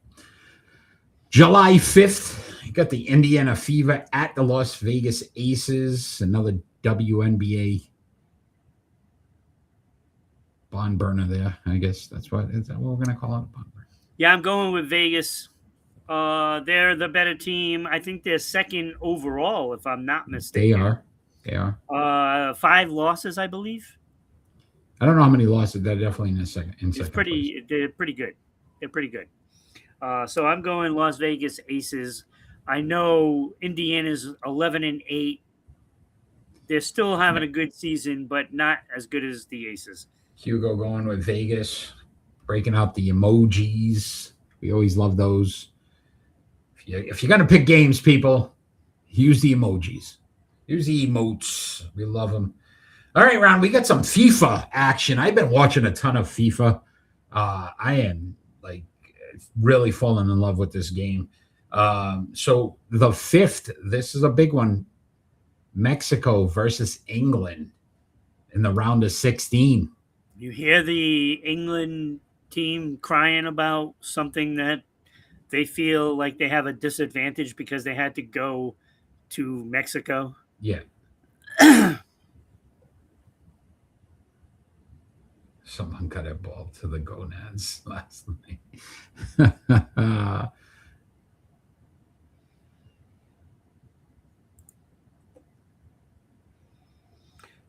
July 5th, you got the Indiana Fever at the Las Vegas Aces, another WNBA barn burner there. I guess is that what we're going to call it? Barn burner.
Yeah, I'm going with Vegas. They're the better team. I think they're second overall, if I'm not mistaken.
They are.
5 losses, I believe.
I don't know how many losses. They're definitely in second.
They're pretty good. They're pretty good. So I'm going Las Vegas Aces. I know Indiana's 11-8. They're still having a good season, but not as good as the Aces.
Hugo going with Vegas, breaking out the emojis. We always love those. If you're going to pick games, people, use the emojis. Use the emotes. We love them. All right, Ron, we got some FIFA action. I've been watching a ton of FIFA. I am really falling in love with this game. So the 5th, this is a big one. Mexico versus England in the round of 16.
You hear the England team crying about something that they feel like they have a disadvantage because they had to go to Mexico.
Yeah. Someone got a ball to the gonads last night.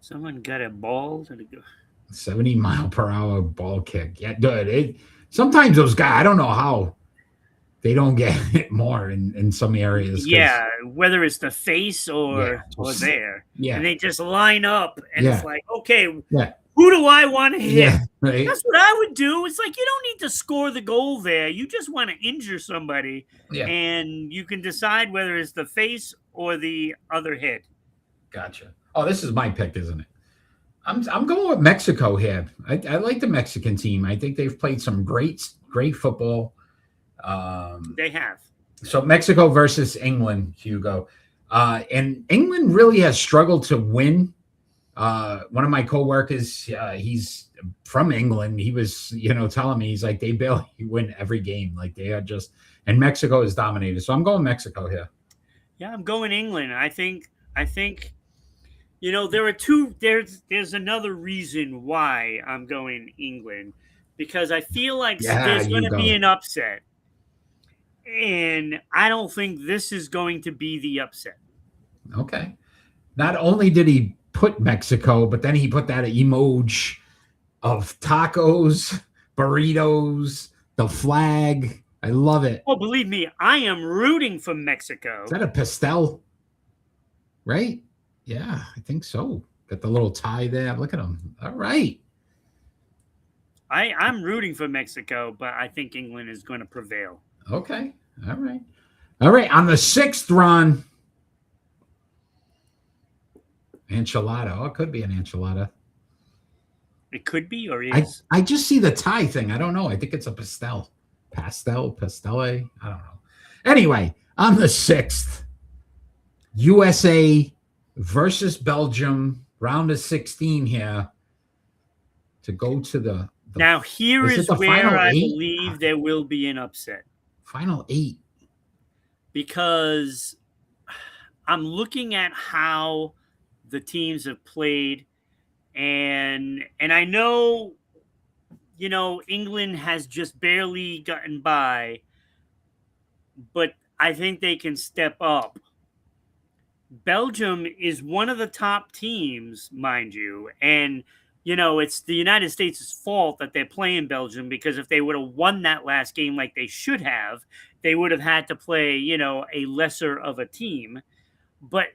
Someone got a ball to the
70-mile-per-hour ball kick. Yeah, dude. Sometimes those guys, I don't know how they don't get it more in some areas.
Yeah, whether it's the face or there.
Yeah.
And they just line up, and it's like, okay,
yeah.
Who do I want to hit?
Yeah, right.
That's what I would do. It's like you don't need to score the goal there. You just want to injure somebody, and you can decide whether it's the face or the other head.
Gotcha. Oh, this is my pick, isn't it? I'm going with Mexico here. I like the Mexican team. I think they've played some great football.
They have.
So Mexico versus England, Hugo. And England really has struggled to win. One of my coworkers, he's from England. He was, telling me, he's like, they barely win every game. Like they are just, and Mexico is dominated. So I'm going Mexico here.
Yeah, I'm going England. I think, there are there's another reason why I'm going England, because I feel like there's going to be an upset. And I don't think this is going to be the upset.
Okay. Not only did he put Mexico, but then he put that emoji of tacos, burritos, the flag. I love it.
Oh, believe me, I am rooting for Mexico.
Is that a pastel? Right? Yeah, I think so. Got the little tie there. Look at him. All right.
I'm rooting for Mexico, but I think England is going to prevail.
Okay. All right. All right. On the 6th, Ron. Enchilada. Oh, it could be an enchilada.
It could be or is.
I just see the tie thing. I don't know. I think it's a pastel. Pastelle. I don't know. Anyway, on the 6th, USA versus Belgium, round of 16 here to go to the
now here is where I believe there will be an upset.
Final 8.
Because I'm looking at how the teams have played, and I know, England has just barely gotten by, but I think they can step up. Belgium is one of the top teams, mind you, and it's the United States' fault that they're playing Belgium, because if they would have won that last game like they should have, they would have had to play, a lesser of a team. But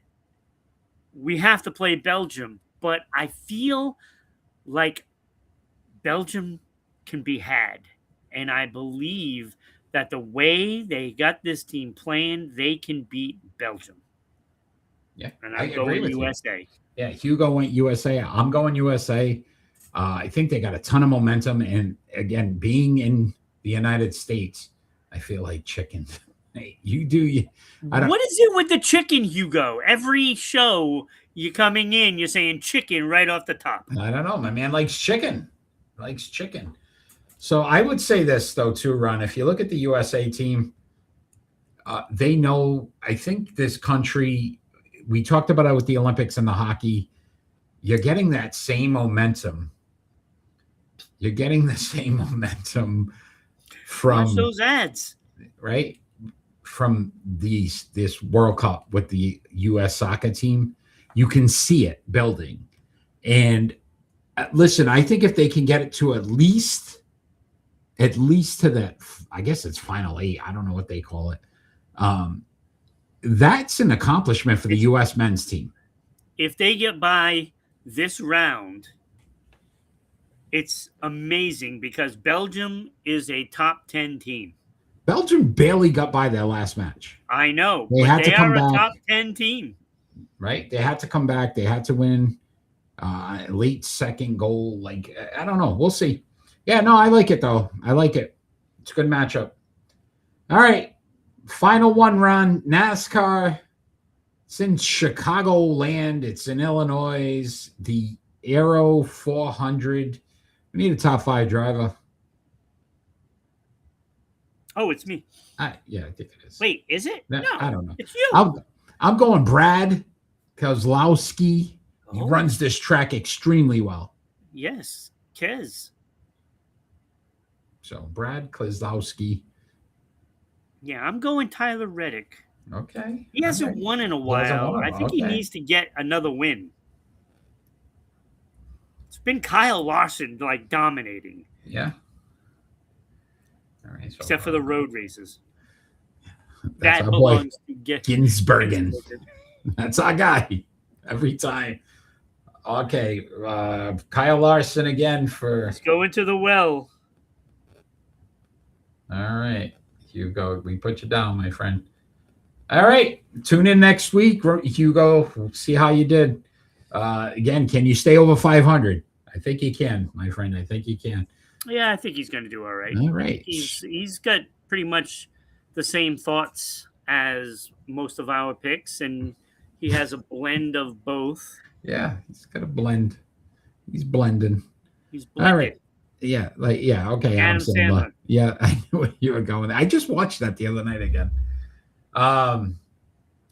we have to play Belgium. But I feel like Belgium can be had. And I believe that the way they got this team playing, they can beat Belgium.
Yeah,
and I'm going USA.
Yeah, Hugo went USA. I'm going USA. I think they got a ton of momentum. And again, being in the United States, I feel like chicken. Hey, what
is it with the chicken, Hugo? Every show you're coming in, you're saying chicken right off the top.
I don't know. My man likes chicken. So I would say this, though, too, Ron. If you look at the USA team, they know, I think this country, we talked about it with the Olympics and the hockey. You're getting that same momentum. From
watch those ads,
right? From this World Cup with the U.S. soccer team, you can see it building. And listen, I think if they can get it to at least to that, I guess it's final 8. I don't know what they call it. That's an accomplishment for the U.S. men's team.
If they get by this round, it's amazing, because Belgium is a top 10 team.
Belgium barely got by their last match.
I know.
They had to come back.
A top 10 team.
Right? They had to come back. They had to win late second goal. Like, I don't know. We'll see. Yeah, no, I like it, though. I like it. It's a good matchup. All right. Final one, Ron. NASCAR. It's in Chicagoland. It's in Illinois. The Aero 400. We need a top 5 driver.
Oh, it's me.
Yeah, I think it is.
Wait, is it? No,
I don't know.
It's you.
I'm going Brad Keselowski. He runs this track extremely well.
Yes, Kez.
So Brad Keselowski.
Yeah, I'm going Tyler Reddick.
Okay.
He hasn't won in a while. I think he needs to get another win. It's been Kyle Larson dominating.
Yeah. All right. So,
except for the road races.
That's
that
our boy,
belongs to
Ginsbergen. That's our guy every time. Okay. Kyle Larson again for.
Let's go into the well.
All right. Hugo, we put you down, my friend. All right. Tune in next week, Hugo. We'll see how you did. Again, can you stay over 500? I think you can, my friend. I think you can.
Yeah, I think he's going to do all right.
All right.
He's got pretty much the same thoughts as most of our picks, and he has a blend of both.
Yeah, he's got a blend. He's blending.
He's blended.
All right. Yeah, okay.
Adam Sandler.
Yeah, I knew where you were going. I just watched that the other night again. All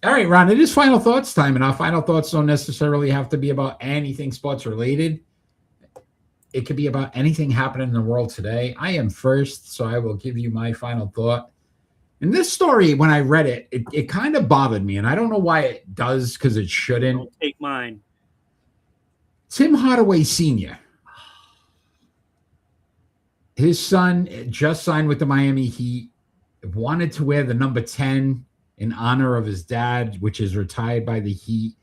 right, Ron, it is final thoughts time, and our final thoughts don't necessarily have to be about anything sports related. It could be about anything happening in the world today. I am first, so I will give you my final thought. And this story, when I read it, it kind of bothered me, and I don't know why it does, because it shouldn't.
Don't take mine.
Tim Hardaway Sr., his son just signed with the Miami Heat, wanted to wear the number 10 in honor of his dad, which is retired by the Heat.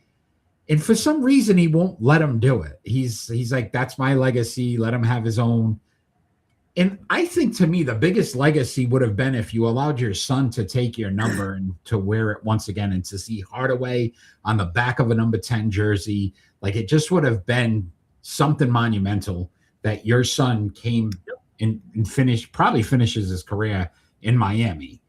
And for some reason, he won't let him do it. He's like, that's my legacy. Let him have his own. And I think, to me, the biggest legacy would have been if you allowed your son to take your number and to wear it once again, and to see Hardaway on the back of a number 10 jersey. Like, it just would have been something monumental that your son came and probably finishes his career in Miami.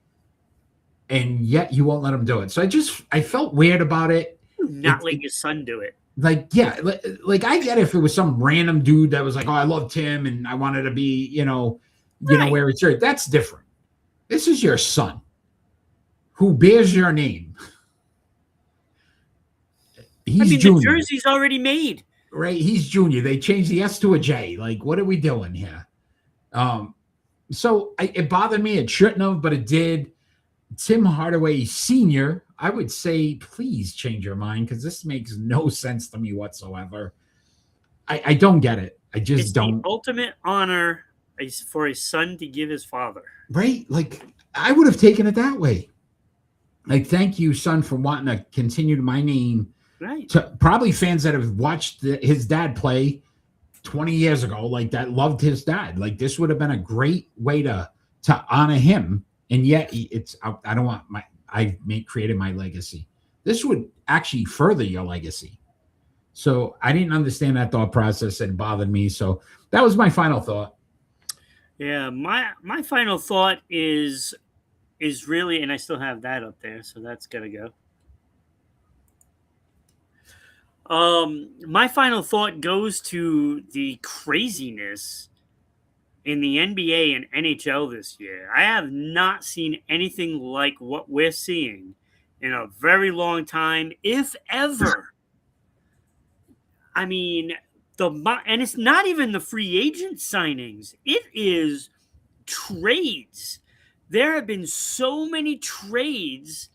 And yet you won't let him do it. So I felt weird about it.
Not let your son do it.
Like, yeah, like I get it if it was some random dude that was like, oh, I loved him and I wanted to be, wear his shirt. That's different. This is your son who bears your name. He's junior.
The jersey's already made.
Right? He's junior. They changed the S to a J. Like, what are we doing here? So it bothered me. It shouldn't have, but it did. Tim Hardaway Sr., I would say, please change your mind, because this makes no sense to me whatsoever. I don't get it. I just don't.
The ultimate honor is for his son to give his father.
Right? Like, I would have taken it that way. Like, thank you, son, for wanting to continue my name.
Right.
To probably fans that have watched his dad play 20 years ago, like, that loved his dad. Like, this would have been a great way to honor him. And yet I don't want created my legacy. This would actually further your legacy. So I didn't understand that thought process. It bothered me. So that was my final thought.
Yeah. My final thought is really, and I still have that up there, so that's got to go. My final thought goes to the craziness in the NBA and NHL this year. I have not seen anything like what we're seeing in a very long time, if ever. I mean, and it's not even the free agent signings. It is trades. There have been so many trades,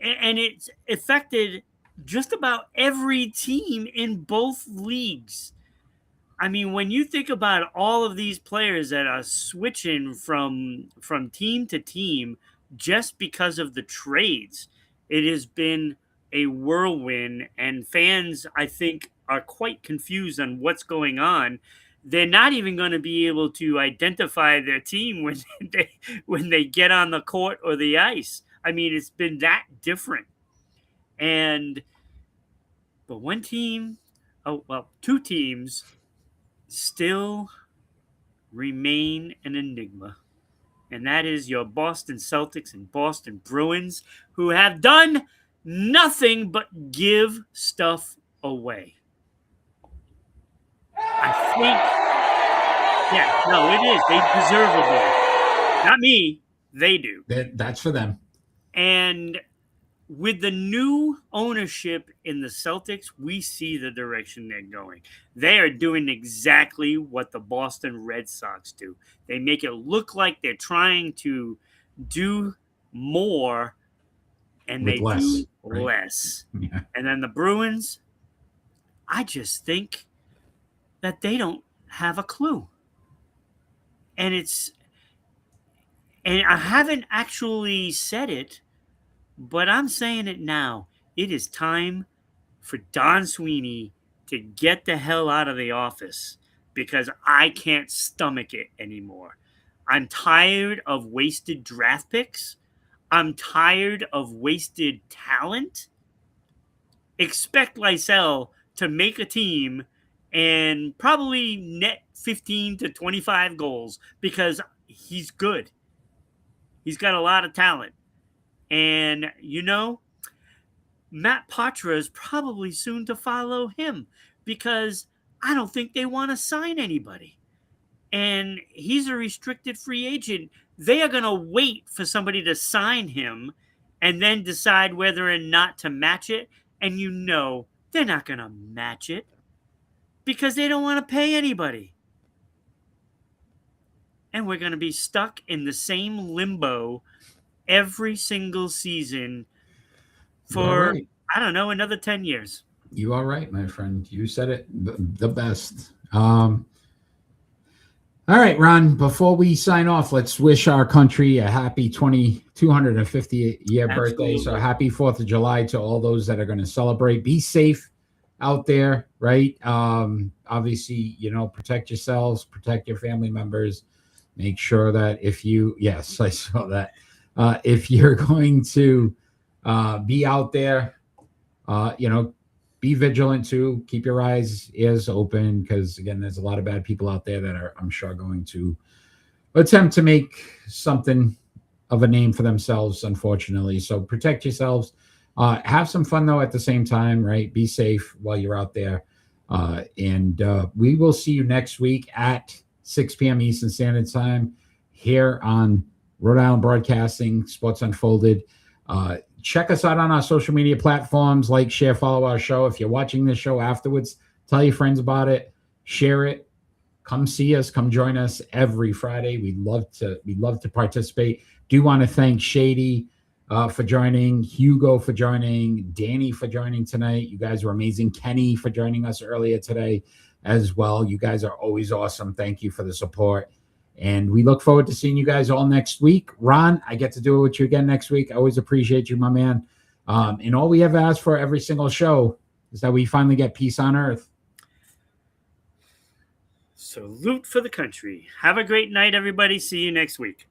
and it's affected just about every team in both leagues. I mean, when you think about all of these players that are switching from team to team just because of the trades, it has been a whirlwind, and fans, I think, are quite confused on what's going on. They're not even going to be able to identify their team when they get on the court or the ice. I mean, it's been that different. But two teams still remain an enigma, and that is your Boston Celtics and Boston Bruins, who have done nothing but give stuff away. I think, it is. They deserve a ball. Not me. They do.
That's for them.
And with the new ownership in the Celtics, we see the direction they're going. They are doing exactly what the Boston Red Sox do. They make it look like they're trying to do more, and they do less. Yeah. And then the Bruins, I just think that they don't have a clue. And I haven't actually said it, but I'm saying it now. It is time for Don Sweeney to get the hell out of the office, because I can't stomach it anymore. I'm tired of wasted draft picks. I'm tired of wasted talent. Expect Lysell to make a team and probably net 15 to 25 goals, because he's good. He's got a lot of talent. And, Matt Patra is probably soon to follow him, because I don't think they want to sign anybody. And he's a restricted free agent. They are going to wait for somebody to sign him and then decide whether or not to match it. And they're not going to match it because they don't want to pay anybody. And we're going to be stuck in the same limbo every single season for, I don't know, another 10 years.
You are right, my friend. You said it the best. All right, Ron, before we sign off, let's wish our country a happy 250th year birthday. So happy 4th of July to all those that are going to celebrate. Be safe. out there, right? Obviously, protect yourselves, protect your family members. Make sure that yes, I saw that. If you're going to be out there, be vigilant too. Keep your ears open, because again, there's a lot of bad people out there that are, I'm sure, going to attempt to make something of a name for themselves, unfortunately. So protect yourselves. Have some fun though at the same time, right? Be safe while you're out there. And we will see you next week at 6 p.m. Eastern Standard Time here on Rhode Island Broadcasting, Sports Unfolded. Check us out on our social media platforms. Like, share, follow our show. If you're watching this show afterwards, tell your friends about it. Share it. Come see us. Come join us every Friday. We'd love to participate. Do want to thank Shady for joining, Hugo for joining, Danny for joining tonight. You guys were amazing. Kenny for joining us earlier today as well. You guys are always awesome. Thank you for the support. And we look forward to seeing you guys all next week. Ron, I get to do it with you again next week. I always appreciate you, my man. And all we ever ask for every single show is that we finally get peace on earth.
Salute for the country. Have a great night, everybody. See you next week.